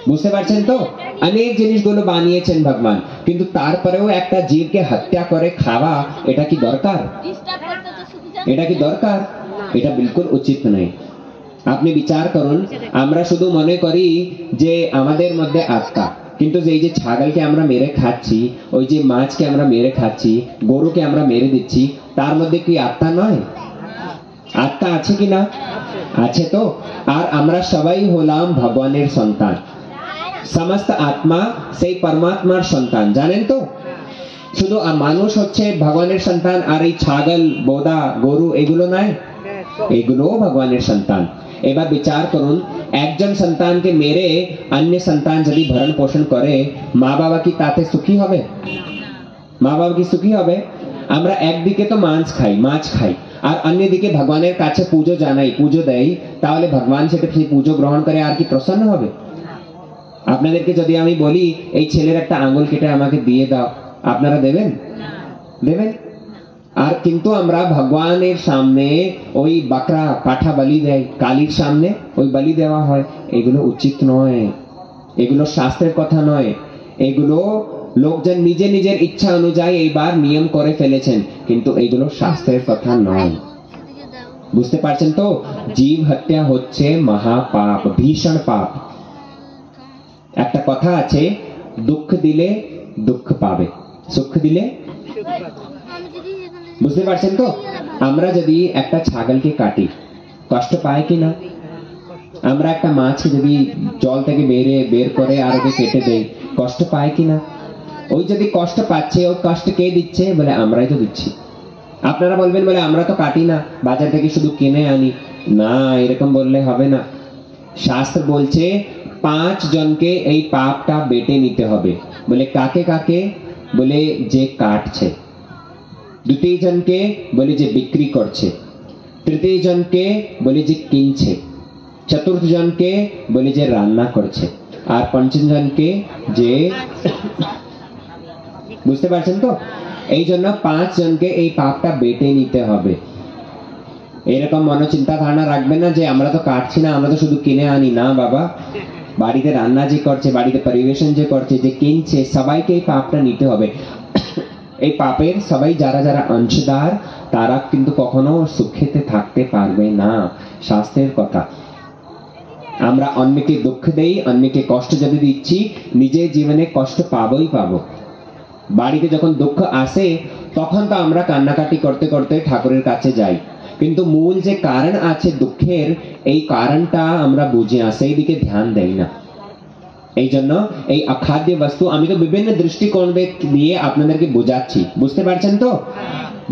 বুঝতে পারছেন তো? অনেক জিনিসগুলো বানিয়েছেন ভগবান, কিন্তু তারপরেও একটা জীবকে হত্যা করে খাওয়া, এটা কি দরকার? এটা কি দরকার? এটা বিলকুল উচিত নয়। আপনি বিচার করুন, আমরা শুধু মনে করি যে আমাদের মধ্যে আত্মা, কিন্তু এই যে ছাগলকে আমরা মেরে খাচ্ছি, ওই যে মাছকে আমরা মেরে খাচ্ছি, গরুকে আমরা মেরে দিচ্ছি, তার মধ্যে কি আত্মা নয়? আত্মা আছে কি না? আছে তো। আর আমরা সবাই হলাম ভগবানের সন্তান, সমস্ত আত্মা সেই পরমাত্মার সন্তান, জানেন তো? শুধু মানুষ হচ্ছে ভগবানের সন্তান, আর এই ছাগল, বোদা, গরু এগুলো নাই, এগুলো ভগবানের সন্তান। এবার বিচার করুন, একজন সন্তানকে মেরে অন্য সন্তান যদি ভরণ পোষণ করে, মা বাবা কি তাতে সুখী হবে? মা বাবা কি সুখী হবে? আমরা একদিকে তো মাছ খাই, আর অন্যদিকে ভগবানের কাছে পুজো জানাই, পুজো দেই, তাহলে ভগবান সেটা সেই পুজো গ্রহণ করে আর কি প্রসন্ন হবে? আপনাদেরকে যদি আমি বলি এই ছেলের একটা আঙ্গুল কেটে আমাকে দিয়ে দাও, আপনারা দেবেন? দেবেন? আর কিন্তু আমরা ভগবানের সামনে ওই বাকরা পাঠা বলি দেয়, কালীর সামনে ওই বলি দেওয়া হয়। এগুলো উচিত নয়, এগুলো শাস্ত্রের কথা নয়, এগুলো লোকজন নিজে নিজের ইচ্ছা অনুযায়ী এইবার নিয়ম করে ফেলেছেন, কিন্তু এগুলো শাস্ত্রের কথা নয়। বুঝতে পারছেন তো? জীব হত্যা হচ্ছে মহাপাপ, ভীষণ পাপ। একটা কথা আছে, দুঃখ দিলে দুঃখ পাবে, সুখ দিলে। বুঝতে পারছেন তো? আমরা যদি একটা ছাগলকে কাটি, কষ্ট পায় কি না? আমরা একটা মাছ যদি জল থেকে বের করে আর ওকে কেটে দেই, কষ্ট পায় কি না? ওই যদি কষ্ট পাচ্ছে, ওই কষ্ট কে দিচ্ছে? বলে আমরাই তো দিচ্ছি। আপনারা বলবেন বলে আমরা তো কাটি না, বাজার থেকে শুধু কিনে আনি। না, এরকম বললে হবে না। শাস্ত্র বলছে 5 জনকে এই পাপটা বেটে নিতে হবে। বলে কাকে কাকে? বলে যে কাটছে, দ্বিতীয় জনকে বলে যে বিক্রি করছে, তৃতীয় জনকে বলে যে কিনছে, চতুর্থ জনকে বলে যে রান্না করছে, আর পঞ্চম জনকে যে, বুঝতে পারছেন তো? এই জন্য 5 জনকে এই পাপটা বেটে নিতে হবে। এরকম মনোচিন্তা ধারণা রাখবে না যে আমরা তো কাটছি না, আমরা তো শুধু কিনে আনি। না বাবা, বাড়িতে রান্না যে করছে, বাড়িতে পরিবেশন যে করছে, যে কিনছে, সবাইকে এই পাপটা নিতে হবে। এই পাপের সবাই যারা যারা অংশীদার তারা কিন্তু কখনো সুখেতে থাকতে পারবে না। শাস্ত্রের কথা। আমরা অন্যকে দুঃখ দেই, অন্যকে কষ্ট যদি দিচ্ছি, নিজের জীবনে কষ্ট পাবোই পাবো। বাড়িতে যখন দুঃখ আসে তখন তো আমরা কান্নাকাটি করতে করতে ঠাকুরের কাছে যাই, কিন্তু মূল যে কারণ আছে দুঃখের, এই কারণটা আমরা বুঝি না, সেই দিকে ধ্যান দেই না। এই জন্য এই অখাদ্য বস্তু আমি তো বিভিন্ন দৃষ্টিকোণ দিয়ে আপনাদেরকে বোঝাচ্ছি, বুঝতে পারছেন তো?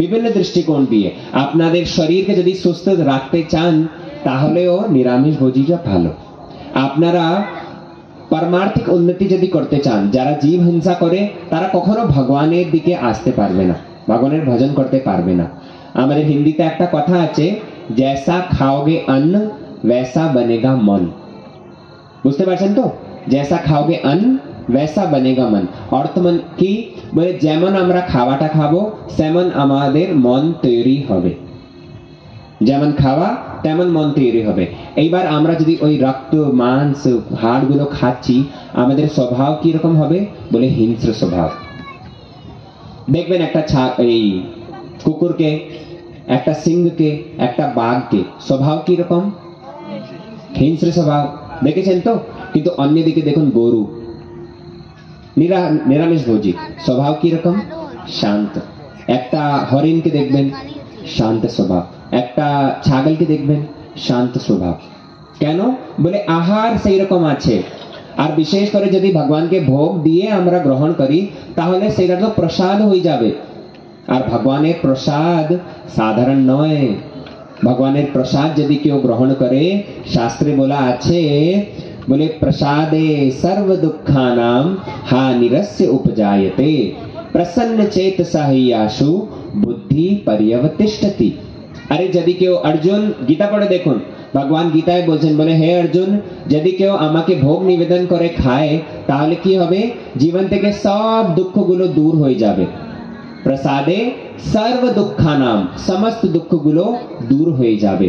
বিভিন্ন দৃষ্টিকোণ দিয়ে আপনাদের শরীরকে যদি সুস্থ রাখতে চান তাহলেও নিরামিষ ভোজীটা ভালো। আপনারা পারমার্থিক উন্নতি যদি করতে চান, যারা জীব হিংসা করে তারা কখনো ভগবানের দিকে আসতে পারবে না, ভগবানের ভজন করতে পারবে না। আমাদের হিন্দিতে একটা কথা আছে, জैसा खाओगे अन्न वैसा बनेगा मन। বুঝতে পারছেন তো? जैसा खाओगे अन्न वैसा बनेगा मन। অর্থ মানে কি? বলে যেমন আমরা খাওয়াটা খাবো তেমন আমাদের মন তৈরি হবে, যেমন খাওয়া তেমন মন তৈরি হবে। এইবার আমরা যদি ওই রক্ত মাংস হাড় গুলো খাচ্ছি, আমাদের স্বভাব কি রকম হবে? বলে হিংস্র স্বভাব। দেখবেন একটা এই কুকুরকে, একটা সিংহকে, একটা বাঘকে স্বভাব কি রকম? হিংস্র স্বভাব, দেখেছেন তো? কিন্তু অন্যদিকে দেখুন গরু নিরামিষ ভোজী, স্বভাব কি রকম? শান্ত। একটা হরিণকে দেখবেন শান্ত স্বভাব, একটা ছাগলকে দেখবেন শান্ত স্বভাব। কেন? বলে আহার সেই রকম আছে। আর বিশেষ করে যদি ভগবানকে ভোগ দিয়ে আমরা গ্রহণ করি তাহলে সেটা তো প্রসাদ হয়ে যাবে। আর ভগবানের প্রসাদ সাধারণ নয়। ভগবানের প্রসাদ যদি কেউ গ্রহণ করে, শাস্ত্রে বলা আছে, বলে প্রসাদে সর্ব দুঃখানাম হানিরস্য উপজায়তে প্রসন্ন চেতসা হি আশু বুদ্ধি पर्यवतिष्ठति। আরে যদি কেউ, অর্জুন গীতা পড়ে দেখুন, ভগবান গীতায় বলছেন, বলে হে অর্জুন, যদি কেউ আমাকে ভোগ নিবেদন করে খায় তাহলে কি হবে? জীবন থেকে সব দুঃখগুলো দূর হয়ে যাবে। প্রসাদে সর্ব দুঃখানাম, সমস্ত দুঃখগুলো দূর হয়ে যাবে,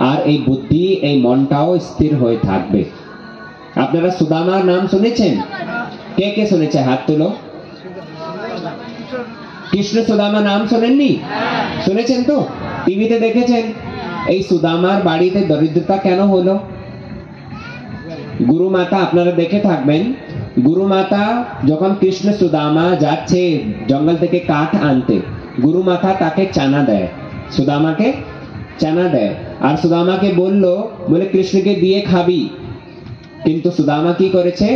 আর এই বুদ্ধি, এই মনটাও স্থির হয়ে থাকবে। আপনারা সুদামার নাম শুনেছেন? কে কে শুনেছে? হাত তুলো। কৃষ্ণ সুদামা নাম শোনেননি? শুনেছেন তো? টিভিতে দেখেছেন। এই সুদামার বাড়িতে দরিদ্রতা কেন হলো? গুরু মাতা, আপনারা দেখে থাকবেন, গুরু মাতা যখন কৃষ্ণ সুদামা যাচ্ছে জঙ্গল থেকে কাঠ আনতে, গুরু মাতা তাকে চানা দেয়, সুদামাকে চানা দেয়, আর সুদামাকে বললো, বলে কৃষ্ণকে দিয়ে খাবি। কিন্তু সুদামা কি করেছে?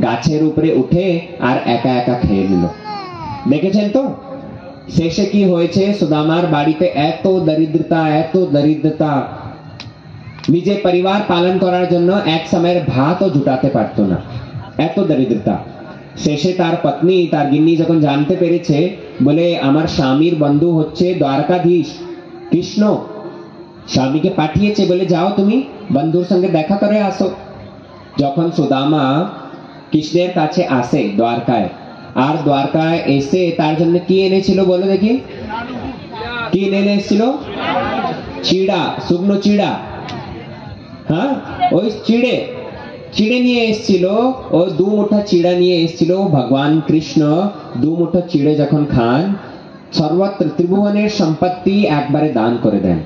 গাছের উপরে উঠে আর একা একা খেয়ে নিল। দেখেছেন তো? শেষে কি হয়েছে? সুদামার বাড়িতে এত দরিদ্রতা, এত দরিদ্রতা, নিজের পরিবার পালন করার জন্য এক সময়ের ভাতও জুটাতে পারতো না, এত দরিদ্রতা। শেষে তার পত্নী, তার গিন্নি যখন জানতে পেরেছে, বলে আমার স্বামীর বন্ধু হচ্ছে দ্বারকাধীশ কৃষ্ণ, স্বামীকে পাঠিয়েছে, বলে যাও তুমি বন্ধুর সঙ্গে দেখা করে আসো। যখন সুদামা কৃষ্ণের কাছে আসে দ্বারকায়, আর দ্বারকায় এসে তার জন্য কি এনেছিল বলো দেখি? কি এনে এসেছিল? চিড়া, শুকনো চিড়া। হ্যাঁ, ওই চিড়ে নিয়ে এসেছিল, ও 2 মুঠা চিড়া নিয়ে এসেছিল। ভগবান কৃষ্ণ 2 মুঠা চিড়ে যখন খান, সর্বত্র ত্রিভুবনের সম্পত্তি একবারে দান করে দেন।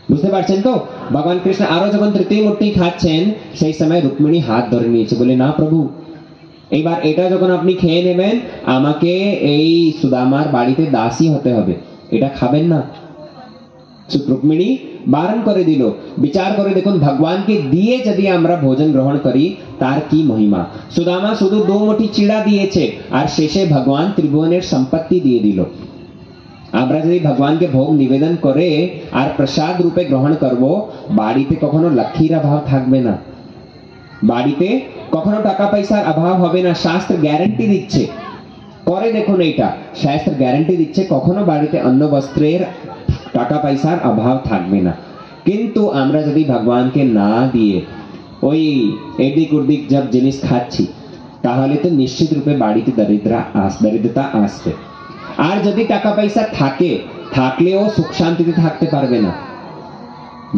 বুঝতে পারছেন তো? ভগবান কৃষ্ণ আরো যখন তৃতীয় মুঠি খাচ্ছেন, সেই সময় রুক্মিণী হাত ধরে নিয়েছে, বলে না প্রভু, এবার এটা যখন আপনি খেয়ে নেবেন, আমাকে এই সুদামার বাড়িতে দাসী হতে হবে, এটা খাবেন না। রুক্মিণী বারণ করে দিল। বিচার করে দেখুন, ভগবানকে দিয়ে যদি আমরা ভোজন গ্রহণ করি তার কি মহিমা। সুদামা শুধু 2 মুঠি চিড়া দিয়েছে, আর শেষে ভগবান ত্রিভুবনের সম্পত্তি দিয়ে দিল। আমরা যদি ভগবানকে ভোগ নিবেদন করে আর প্রসাদ রূপে গ্রহণ করব, বাড়িতে কখনো লক্ষ্মীর অভাব থাকবে না, বাড়িতে কখনো টাকা পয়সার অভাব হবে না। শাস্ত্র গ্যারান্টি দিচ্ছে, করে দেখুন এইটা, শাস্ত্র গ্যারান্টি দিচ্ছে কখনো বাড়িতে অন্ন বস্ত্রের টাকা পয়সার অভাব থাকবে না। কিন্তু আমরা যদি ভগবানকে না দিয়ে ওই এদিক ওদিক সব জিনিস খাচ্ছি, তাহলে তো নিশ্চিত রূপে বাড়িতে দরিদ্রতা আসবে। আর যদি টাকা পয়সা থাকলেও সুখ শান্তিতে থাকতে পারবে না।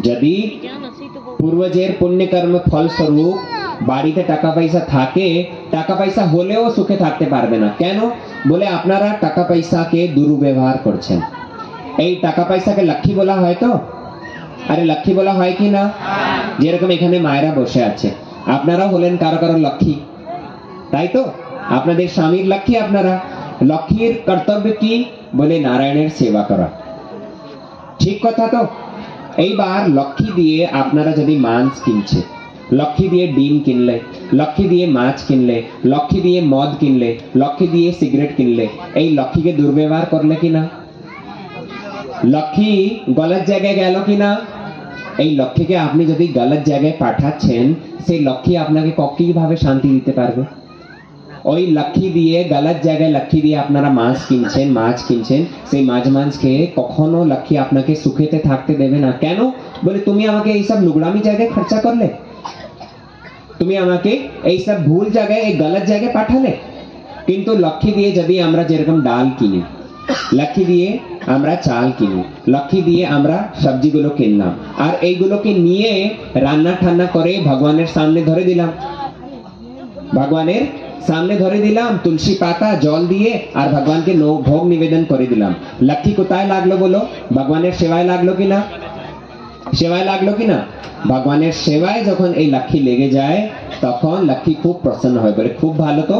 যদি পূর্বজের পুণ্য কর্ম ফলস্বরূপ বাড়িতে টাকা পয়সা থাকে, টাকা পয়সা হলেও সুখে থাকতে পারবে না। কেন? বলে আপনারা টাকা পয়সাকে দুর্ব্যবহার করছেন। এই টাকা পয়সাকে লক্ষ্মী বলা হয় তো? আরে লক্ষ্মী বলা হয় কি না? যেরকম এখানে মায়েরা বসে আছে, আপনারা হলেন কারো কারো লক্ষ্মী, তাই তো? আপনাদের স্বামীর লক্ষ্মী আপনারা। লক্ষ্মীর কর্তব্য কি? বলে নারায়ণের সেবা করা। ঠিক কথা তো? এইবার লক্ষ্মী দিয়ে আপনারা যদি মাছ কিনছে, লক্ষ্মী দিয়ে ডিম কিনলে, লক্ষ্মী দিয়ে মাছ কিনলে, লক্ষ্মী দিয়ে মদ কিনলে, লক্ষ্মী দিয়ে সিগারেট কিনলে, এই লক্ষ্মীকে দুর্ব্যবহার করলে কিনা? লক্ষ্মী গলত জায়গায় গেল কিনা? এই লক্ষ্মীকে আপনি যদি গলত জায়গায় পাঠাচ্ছেন, সেই লক্ষ্মী আপনাকে কিভাবে শান্তি দিতে পারবে? ওই লক্ষ্মী দিয়ে গলত জায়গায় লক্ষ্মী দিয়ে আপনারা মাছ কিনছেন, সেই মাছ খেয়ে কখনো লক্ষ্মী আপনাকে সুখেতে থাকতে দেবে না। কেন? বলে তুমি আমাকে এইসব নোংরামি জায়গায় খরচা করলে, তুমি আমাকে এইসব ভুল জায়গায়, এই গলত জায়গায় পাঠালে। কিন্তু লক্ষ্মী দিয়ে যদি আমরা যেরকম ডাল কিনি, লক্ষ্মী দিয়ে আমরা চাল কিনি, লক্ষ্মী দিয়ে আমরা সবজিগুলো কিনলাম, আর এইগুলোকে নিয়ে রান্না ঠান্না করে ভগবানের সামনে ধরে দিলাম, ভগবানের সামনে ধরে দিলাম তুলসী পাতা জল দিয়ে, আর ভগবানকে ভোগ নিবেদন করে দিলাম। লক্ষ্মী কোথায় লাগলো বলো? ভগবানের সেবায় লাগলো কিনা? সেবায় লাগলো কিনা? ভগবানের সেবায় যখন এই লক্ষ্মী লেগে যায়, তখন লক্ষ্মী খুব প্রসন্ন হয়, বলে খুব ভালো, তো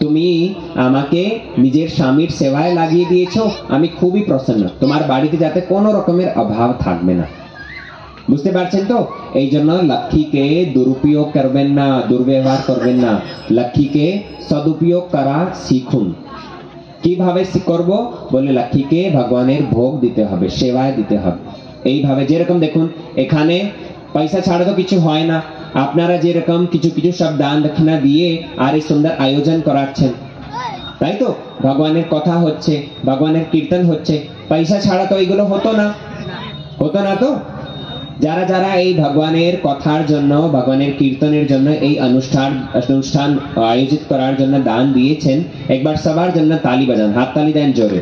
তুমি আমাকে নিজের স্বামীর সেবায় লাগিয়ে দিয়েছো, আমি খুবই প্রসন্ন, তোমার বাড়িতে যাতে কোনো রকমের অভাব থাকবে না। বুঝতে পারছেন তো? এই জন্য লক্ষ্মীকে দুরুপয়োগ করবেন না, দুর্ব্যবহার করবেন না, লক্ষ্মীকে সদুপয়োগ করা শিখুন। কিভাবে করব? বলে লক্ষ্মীকে ভগবানের ভোগ দিতে হবে, সেবায় দিতে হবে। এইভাবে যেরকম দেখুন এখানে পয়সা ছাড়া তো কিছু হয় না, আপনারা যেরকম কিছু কিছু সব দান দক্ষিণা দিয়ে আর এই সুন্দর আয়োজন করাচ্ছেন, তাই তো? ভগবানের কথা হচ্ছে, ভগবানের কীর্তন হচ্ছে, পয়সা ছাড়া তো এইগুলো হতো না, হতো না তো? যারা যারা এই ভগবানের কথার জন্য, ভগবানের কীর্তনের জন্য এই অনুষ্ঠান আয়োজিত করার জন্য দান দিয়েছেন, একবার সবার জন্য তালি বাজান, হাত তালি দেন জোরে।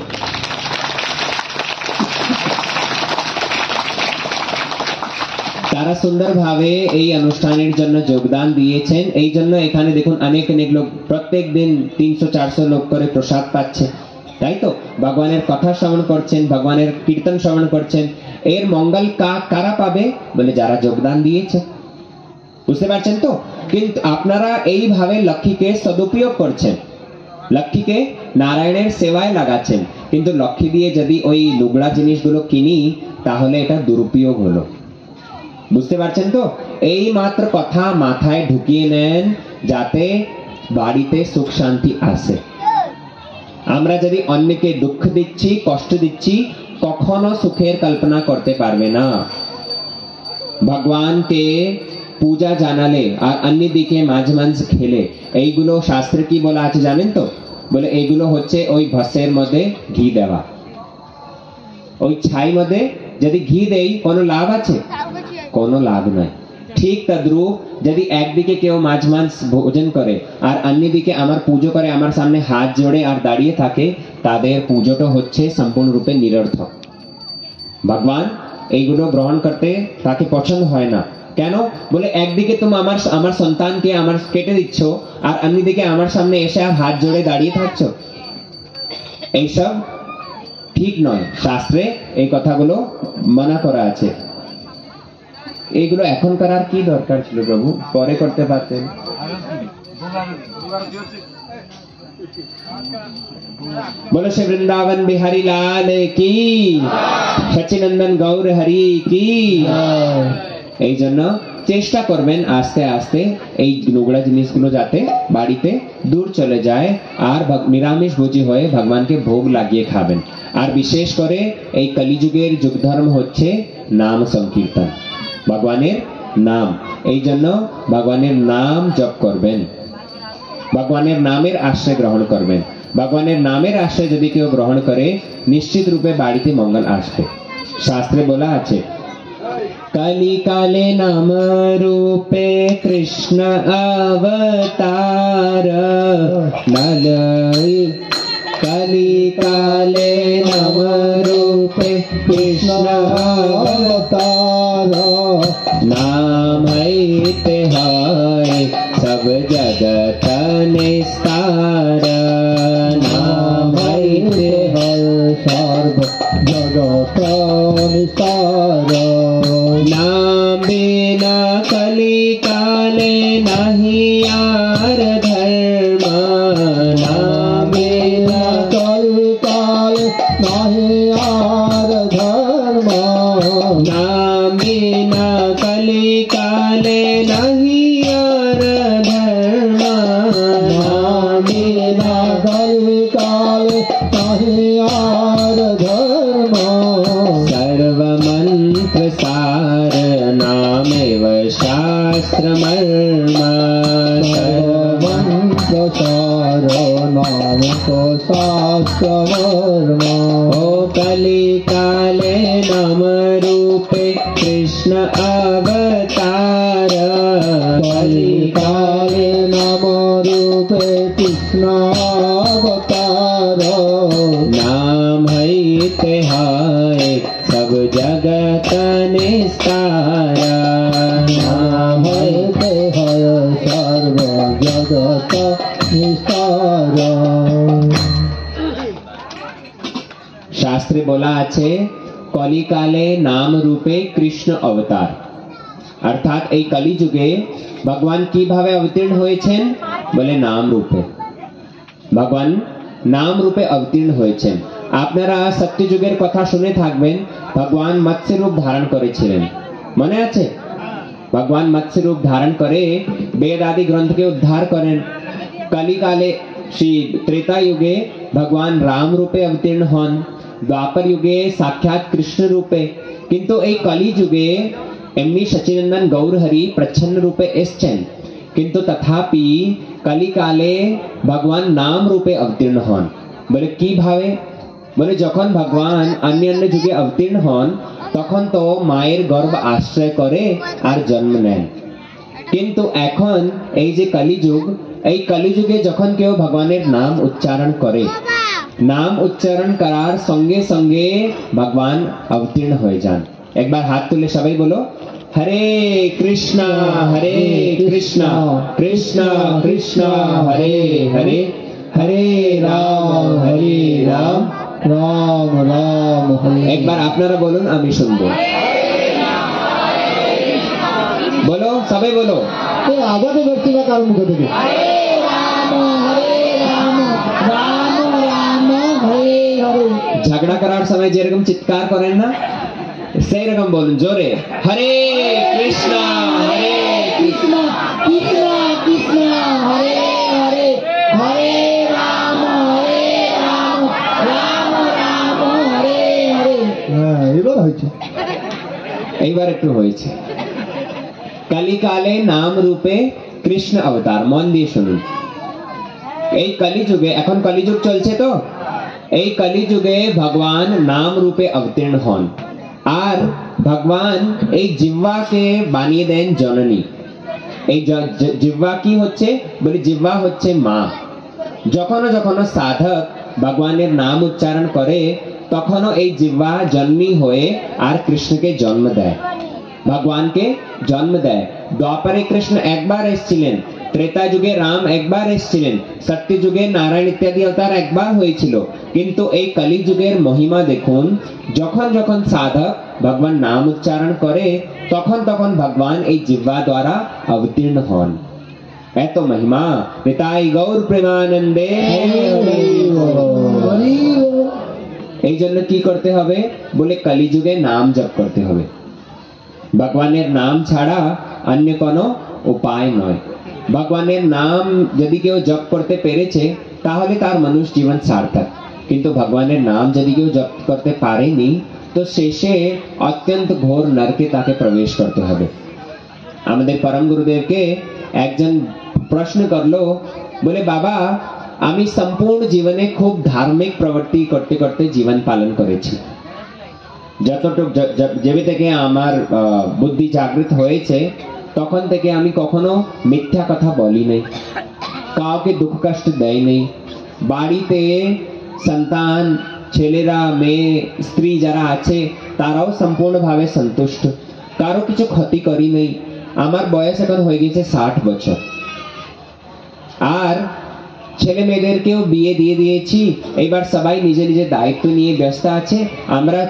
তারা সুন্দরভাবে এই অনুষ্ঠানের জন্য যোগদান দিয়েছেন। এই জন্য এখানে দেখুন অনেক লোক প্রত্যেক দিন 300-400 লোক করে প্রসাদ পাচ্ছে, তাই তো? ভগবানের কথা শ্রবণ করছেন, ভগবানের কীর্তন শ্রবণ করছেন। এর মঙ্গল কারা পাবে? বলে যারা যোগদান দিয়েছে। বুঝতে পারছেন তো? কিন্তু আপনারা এইভাবে লক্ষ্মীকে সদুপয়োগ করছেন, লক্ষ্মীকে নারায়ণের সেবায় লাগাচ্ছেন, কিন্তু লক্ষ্মী দিয়ে যদি ওই লুগড়া জিনিসগুলো কিনি, তাহলে এটা দুরুপয়োগ হলো। বুঝতে পারছেন তো? এই মাত্র কথা মাথায় ঢুকিয়ে নেন, যাতে বাড়িতে সুখ শান্তি আসে। আমরা যদি অন্যকে দুঃখ দিচ্ছি, কষ্ট দিচ্ছি, কখনো সুখের কল্পনা করতে পারবে না। ভগবানকে পূজা জানালে আর অন্য দিকে মাঝে মাঝে খেলে, এইগুলো শাস্ত্রে কি বলা আছে জানেন তো? বলে এইগুলো হচ্ছে ওই ভস্যের মধ্যে ঘি দেওয়া। ওই ছাই মধ্যে যদি ঘি দেই, কোনো লাভ আছে? কোনো লাভ নাই। ঠিক তদ্রূপ যদি একদিকে কেউ মাঝ ভোজন করে আর অন্যদিকে আমার পুজো করে, আমার সামনে হাত জোড়ে আর দাঁড়িয়ে থাকে, তাদের পুজোটা হচ্ছে সম্পূর্ণরূপে নিরর্থক। ভগবান এইগুলো গ্রহণ করতে তাকে পছন্দ হয় না। কেন? বলে একদিকে তুমি আমার সন্তানকে আমার কেটে দিচ্ছ, আর অন্যদিকে আমার সামনে এসে আর হাত জোড়ে দাঁড়িয়ে থাকছো। এইসব ঠিক নয়, শাস্ত্রে এই কথাগুলো মানা করা আছে। এইগুলো এখন করার কি দরকার ছিল প্রভু? পরে করতে পারতেন। बोलो श्री वृंदावन बिहारी लाल की, सच्चिनंदन गौर हरि की। এই জন্য চেষ্টা করবেন আস্তে আস্তে এই নোংরা জিনিসগুলো যাতে বাড়িতে দূর চলে যায়, আর নিরামিষ ভোজী হয়ে ভগবানকে ভোগ লাগিয়ে খাবেন। আর বিশেষ করে এই কলিযুগের যুগ ধর্ম হচ্ছে নাম সংকীর্তন, ভগবানের নাম। এই জন্য ভগবানের নাম জপ করবেন, ভগবানের নামের আশ্রয় গ্রহণ করবেন। ভগবানের নামের আশ্রয় যদি কেউ গ্রহণ করে, নিশ্চিত রূপে বাড়িতে মঙ্গল আসবে। শাস্ত্রে বলা আছে, कलि काले नाम रूपे कृष्ण अवतार, कलि काले नाम रूपे कृष्ण अवतार, नाम है নাহি আর ধর্ম नामे न कलि काले नहीं और धर्म नामे न कलि काले नहीं और धर्म सर्व मंत्र सार नामेव शास्त्र मर्म मंत्र सार नाम को शास्त्र मर्म ओ कलि काले नाम रूपे कृष्ण अवतार कलि काले नाम रूपे कृष्ण अवतार नाम है तिहाय सब जगत निस्तारा नाम है सर्व जगत निस्तार शास्त्रे बोला আছে কলিকালে নাম রূপে কৃষ্ণ অবতার অর্থাৎ এই কলি যুগে ভগবান কিভাবে অবতীর্ণ হয়েছেন বলে নাম রূপে ভগবান নাম রূপে অবতীর্ণ হয়েছেন আপনারা সত্য যুগের কথা শুনে থাকবেন ভগবান মৎস্য রূপ ধারণ করেছিলেন মনে আছে ভগবান মৎস্য রূপ ধারণ করে বেদ আদি গ্রন্থকে উদ্ধার করেন কলিকালে श्री त्रेता युगे भगवान राम रूपे अवतीर्ण हन द्वापर युगे साक्षात कृष्ण रूपे किंतु ए कली युगे एमनी सचिनंदन गौरहरि प्रच्छन्न रूपे एसचेन किंतु तथापि कली काले भगवान नाम रूपे अवतीर्ण हन बोले की भावे बोले যখন भगवान अन्य अन्य যুগে अवतीर्ण हन তখন তো মায়ের গর্ভ আশ্রয় করে আর জন্ম নেন কিন্তু এখন এই যে কলিযুগ এই কলিযুগে যখন কেউ ভগবানের নাম উচ্চারণ করে নাম উচ্চারণ করার সঙ্গে সঙ্গে ভগবান অবতীর্ণ হয়ে যান একবার হাত তুলে সবাই বলো হরে কৃষ্ণ কৃষ্ণ কৃষ্ণ হরে হরে হরে রাম রাম রাম হরে একবার আপনারা বলুন আমি শুনবো বলো সবাই বলো আজাদে ব্যক্তি না কারণ মুখে থেকে झगड़ा करार समय जेरकम चित्कार करें ना सही रकम बोलूं जोरे हरे कृष्णा कृष्णा कृष्णा हरे हरे हरे राम राम राम हरे हरे এবার হয়েছে এইবার একটু হয়েছে কলিকালে নাম রূপে কৃষ্ণ অবতার মন দিয়ে শুনুন এই কলিযুগে এখন কলিযুগ চলছে তো এই কলিযুগে ভগবান নাম রূপে অবতীর্ণ হন আর ভগবান এই জিহ্বাকে বানিয়ে দেন জননী এই জিহ্বা কি হচ্ছে বলে জিহ্বা হচ্ছে মা যখন যখন সাধক ভগবানের নাম উচ্চারণ করে তখনও এই জিহ্বা জন্মী হয়ে আর কৃষ্ণকে জন্ম দেয় ভগবানকে জন্ম দেয় দ্বাপরে কৃষ্ণ একবার এসেছিলেন त्रेता যুগে রাম একবার এসেছিলেন সত্য যুগে নারায়ণ ইত্যাদি অবতার একবার হয়েছিল কিন্তু এই কলি যুগের মহিমা দেখুন যখন যখন সাধক ভগবান নাম উচ্চারণ করে তখন তখন ভগবান এই জিহ্বা দ্বারা অবতীর্ণ হন এত মহিমা নিতাই গৌর প্রেমানন্দে এই জন্য কি করতে হবে বলে কলি যুগে নাম জপ করতে হবে ভগবানের নাম ছাড়া অন্য কোনো উপায় নয় ভগবানের নাম যদি কেউ জপ করতে পেরেছে তাহলে তার মনুষ্য জীবন সার্থক কিন্তু ভগবানের নাম যদি কেউ জপ করতে পারেনি তো শেষে অত্যন্ত ঘোর নরকে তাকে প্রবেশ করতে হবে আমাদের পরম গুরুদেবকে একজন প্রশ্ন করলো বলে বাবা আমি সম্পূর্ণ জীবনে খুব ধার্মিক প্রবৃত্তি করতে করতে জীবন পালন করেছি যতটুকু যেবে থেকে আমার বুদ্ধি জাগ্রত হয়েছে তখন থেকে আমি কখনো মিথ্যা কথা বলি নাই কাউকে দুঃখ কষ্ট দেই নাই বাড়িতে সন্তান ছেলেরা মেয়ে স্ত্রী যারা আছে তারাও সম্পূর্ণভাবে সন্তুষ্ট কারো কিছু ক্ষতি করি নাই আমার বয়স এখন হয়ে গেছে 60 বছর আর ছেলে মেয়েদেরকেও বিয়ে দিয়ে দিয়েছি এবার সবাই নিজে নিজে দায়িত্ব নিয়ে ব্যস্ত আছে আমরা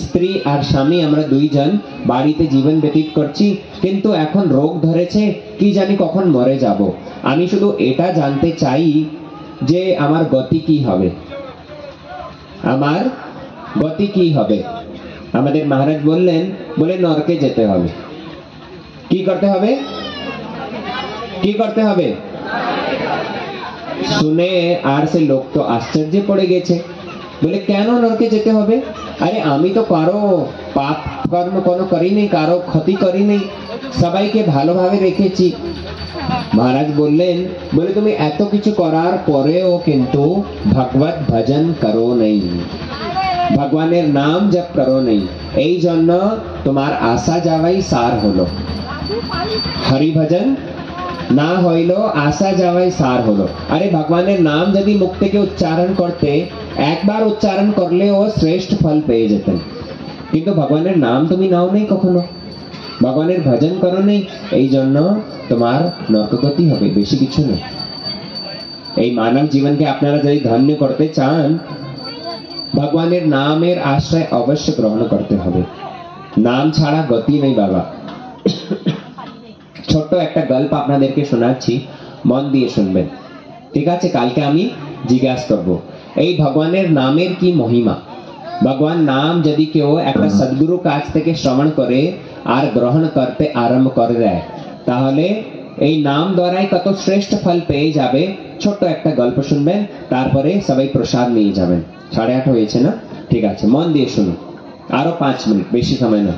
স্ত্রী আর স্বামী আমরা দুইজন বাড়িতে জীবন ব্যতীত করছি কিন্তু এখন রোগ ধরেছে কি জানি কখন মরে যাব আমি শুধু এটা জানতে চাই যে আমার গতি কি হবে আমার গতি কি হবে? আমাদের মহারাজ বললেন, বলে নরকে যেতে হবে। কি করতে হবে? কি করতে হবে? শুনে আর সে লোক তো আশ্চর্যে পড়ে গেছে, বলে কেন নরকে যেতে হবে? আরে আমি তো কারো পাপ কর্ম কোনো করিনি, কারো ক্ষতি করিনি, সবাইকে ভালোভাবে রেখেছি। মহারাজ বললেন, বলে তুমি এত কিছু করার পরেও কিন্তু ভগবত ভজন করো নাই, ভগবানের নাম জপ করো নাই, এই জন্য তোমার আসা যাওয়াই সার হলো। হরি ভজন না হইল, আসা যাওয়াই সার হলো। আরে ভগবানের নাম যদি মুখ থেকে উচ্চারণ করতে, একবার উচ্চারণ করলেও শ্রেষ্ঠ ফল পেয়ে যেতেন, কিন্তু ভগবানের নাম তুমি নাও নেই কখনো, ভগবানের ভজন করো নেই, এই জন্য তোমার নরকগতি হবে, বেশি কিছু নেই। এই মানব জীবনকে আপনারা যদি ধন্য করতে চান, ভগবানের নামের আশ্রয় অবশ্য গ্রহণ করতে হবে, নাম ছাড়া গতি নেই বাবা। ছোট্ট একটা গল্প আপনাদেরকে শোনাচ্ছি, মন দিয়ে শুনবেন, ঠিক আছে? কালকে আমি জিজ্ঞাসা করব এই ভগবানের নামের কি মহিমা। ভগবান নাম যদি কেউ একটা সদ্গুরু কাছ থেকে শ্রবণ করে আর গ্রহণ করতে আরম্ভ করে দেয়, তাহলে এই নাম দ্বারাই কত শ্রেষ্ঠ ফল পেয়ে যাবে। ছোট্ট একটা গল্প শুনবেন, তারপরে সবাই প্রসাদ নিয়ে যাবেন। 8:30 হয়েছে না? ঠিক আছে, মন দিয়ে শুনুন, আরো 5 মিনিট, বেশি সময় না।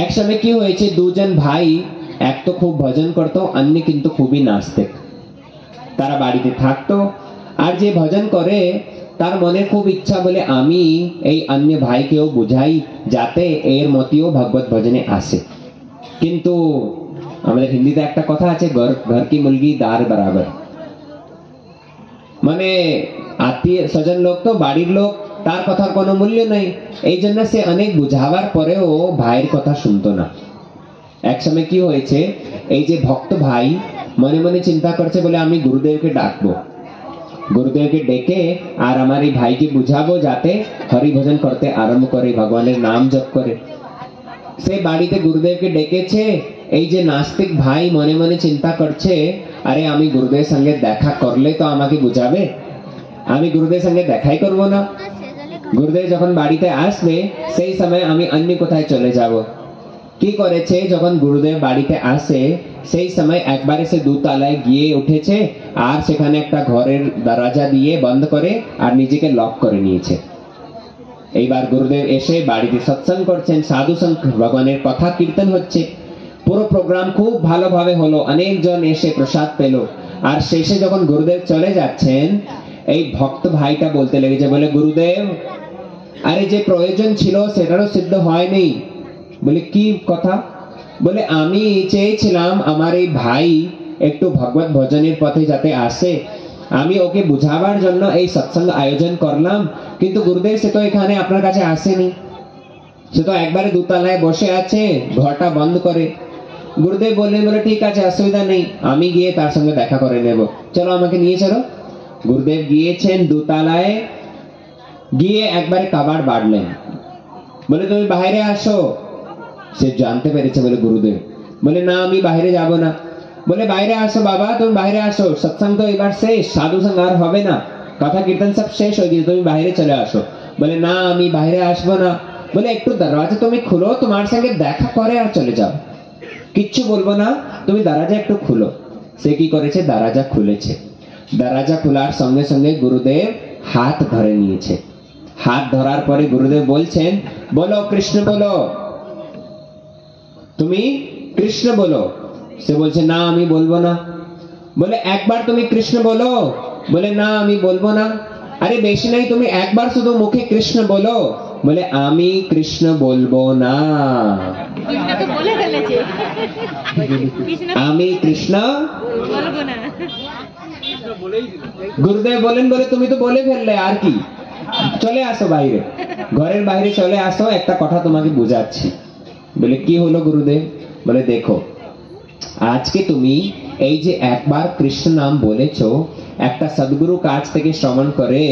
এক সময় কি হয়েছে, দুজন ভাই, এক তো খুব ভজন করতো, অন্য কিন্তু খুবই নাস্তিক। তারা বাড়িতে থাকতো, আর যে ভজন করে তার মনে খুব ইচ্ছা, বলে আমি এই অন্য ভাইকেও বুঝাই যাতে এর মতিও ভগবত ভজনে আসে। কিন্তু আমাদের হিন্দিতে একটা কথা আছে, ঘর কি মুরগি দার বরাবর, মানে আত্মীয় স্বজন লোক তো বাড়ির লোক, তার কথার কোনো মূল্য নেই, এই জন্য সে অনেক বুঝাবার পরেও ভাইয়ের কথা শুনতো না। এক সময় কি হয়েছে, এই যে ভক্ত ভাই মনে মনে চিন্তা করছে, বলে আমি গুরুদেবকে ডাকবো, গুরুদেবকে ডেকে আর আমার এই ভাইকে বুঝাবো যাতে হরি ভজন করতে আরম্ভ করে, ভগবানের নাম জপ করে। সে বাড়িতে গুরুদেবকে ডেকেছে। এই যে নাস্তিক ভাই মনে মনে চিন্তা করছে, আরে আমি গুরুদেবের সঙ্গে দেখা করলে তো আমাকে বুঝাবে, আমি গুরুদেবের সঙ্গে দেখাই করবো না, গুরুদেব যখন বাড়িতে আসবে সেই সময় আমি অন্য কোথায় চলে যাব। কি করেছে, যখন গুরুদেব বাড়িতে আসে সেই সময় একবারে সে দোতলায় গিয়ে উঠেছে, আর সেখানে একটা ঘরের দরজা দিয়ে বন্ধ করে আর নিজেকে লক করে নিয়েছে। এইবার গুরুদেব এসে বাড়িতে সৎসঙ্গ করছেন, সাধু সঙ্গ, ভগবানের কথা কীর্তন হচ্ছে, পুরো প্রোগ্রাম খুব ভালোভাবে হলো, অনেকজন এসে প্রসাদ পেল। আর শেষে যখন গুরুদেব চলে যাচ্ছেন, এই ভক্ত ভাইটা বলতে লেগেছে, বলে গুরুদেব, আরে যে প্রয়োজন ছিল সেটারও সিদ্ধ হয়নি। বলে কি কথা? বলে আমি চেয়েছিলাম আমার এই ভাই একটু ভগবত ভজনের পথে যাতে আসে, আমি ওকে বুঝাবার জন্য এই সৎসঙ্গ আয়োজন করলাম, কিন্তু গুরুদেব সে তো এখানে আপনার কাছে আসেনি, সে তো একবারে দোতলায় বসে আছে, ঘরটা বন্ধ করে। গুরুদেব বললেন, বলে ঠিক আছে, অসুবিধা নেই, আমি গিয়ে তার সঙ্গে দেখা করে নেব, চলো আমাকে নিয়ে চলো। গুরুদেব গিয়েছেন দোতলায়, গিয়ে একবারে কাবাড় বাড়লেন, বলে তুমি বাইরে আসো। সে জানতে পেরেছে বলে গুরুদেব, বলে না আমি বাইরে যাব না। বলে বাইরে আসো বাবা, তুমি বাইরে আসো, সৎসঙ্গ তো এবার শেষ, সাধু সঙ্গ আর হবে না, কথা কীর্তন সব শেষ হয়ে গিয়ে, তুমি বাইরে চলে আসো। বলে না আমি বাইরে আসবো না। বলে একটু দরওয়াজা তুমি খুলো, তোমার সঙ্গে দেখা করে আর চলে যাও, কিচ্ছু বলবো না, তুমি দরজা একটু খুলো। সে কি করেছে, দরজা খুলেছে। দরজা খোলার সঙ্গে সঙ্গে গুরুদেব হাত ধরে নিয়েছে। হাত ধরার পরে গুরুদেব বলছেন, বলো কৃষ্ণ বলো, তুমি কৃষ্ণ বলো। সে বলছে না আমি বলবো না। বলে একবার তুমি কৃষ্ণ বলো। বলে না আমি বলবো না। আরে বেশি নাই, তুমি একবার শুধু মুখে কৃষ্ণ বলো। বলে আমি কৃষ্ণ বলবো না, আমি কৃষ্ণ বলবো না। গুরুদেব বলেন, বলে তুমি তো বলে ফেললে, আর কি, চলে আসো বাইরে, ঘরের বাইরে চলে আসো, একটা কথা তোমাকে বুঝাচ্ছি। বলে কি হলো গুরুদেব? বলে দেখো, আজকে তুমি এই যে একবার কৃষ্ণ নাম বলেছো, একটা সদ্গুরু কাছ থেকে শ্রবণ করে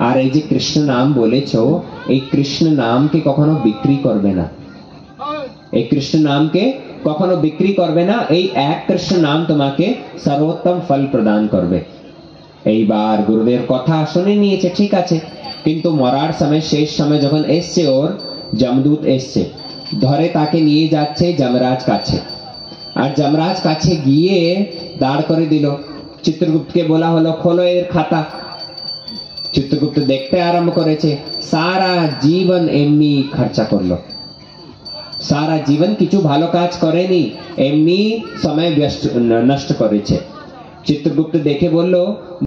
আর এই যে কৃষ্ণ নাম বলেছো, এই কৃষ্ণ নামকে কখনো বিক্রি করবে না, এই কৃষ্ণ নামকে কখনো বিক্রি করবে না, এই এক কৃষ্ণ নাম তোমাকে সর্বোত্তম ফল প্রদান করবে। এইবার গুরুদেব কথা শুনে নিয়েছে, ঠিক আছে, কিন্তু মরার সময়, শেষ সময় যখন এসছে, ওর যমদূত এসছে, ধরে তাকে নিয়ে যাচ্ছে যমরাজ কাছে। আর যমরাজ কাছে গিয়ে দাঁড় করে দিল। চিত্রগুপ্তকে বলা হলো, খোলো এর খাতা। চিত্রগুপ্ত দেখতে আরম্ভ করেছে, সারা জীবন এমনি খরচা করলো, সারা জীবন কিছু ভালো কাজ করেনি, এমনি সময় নষ্ট করেছে। চিত্রগুপ্ত দেখে বলল,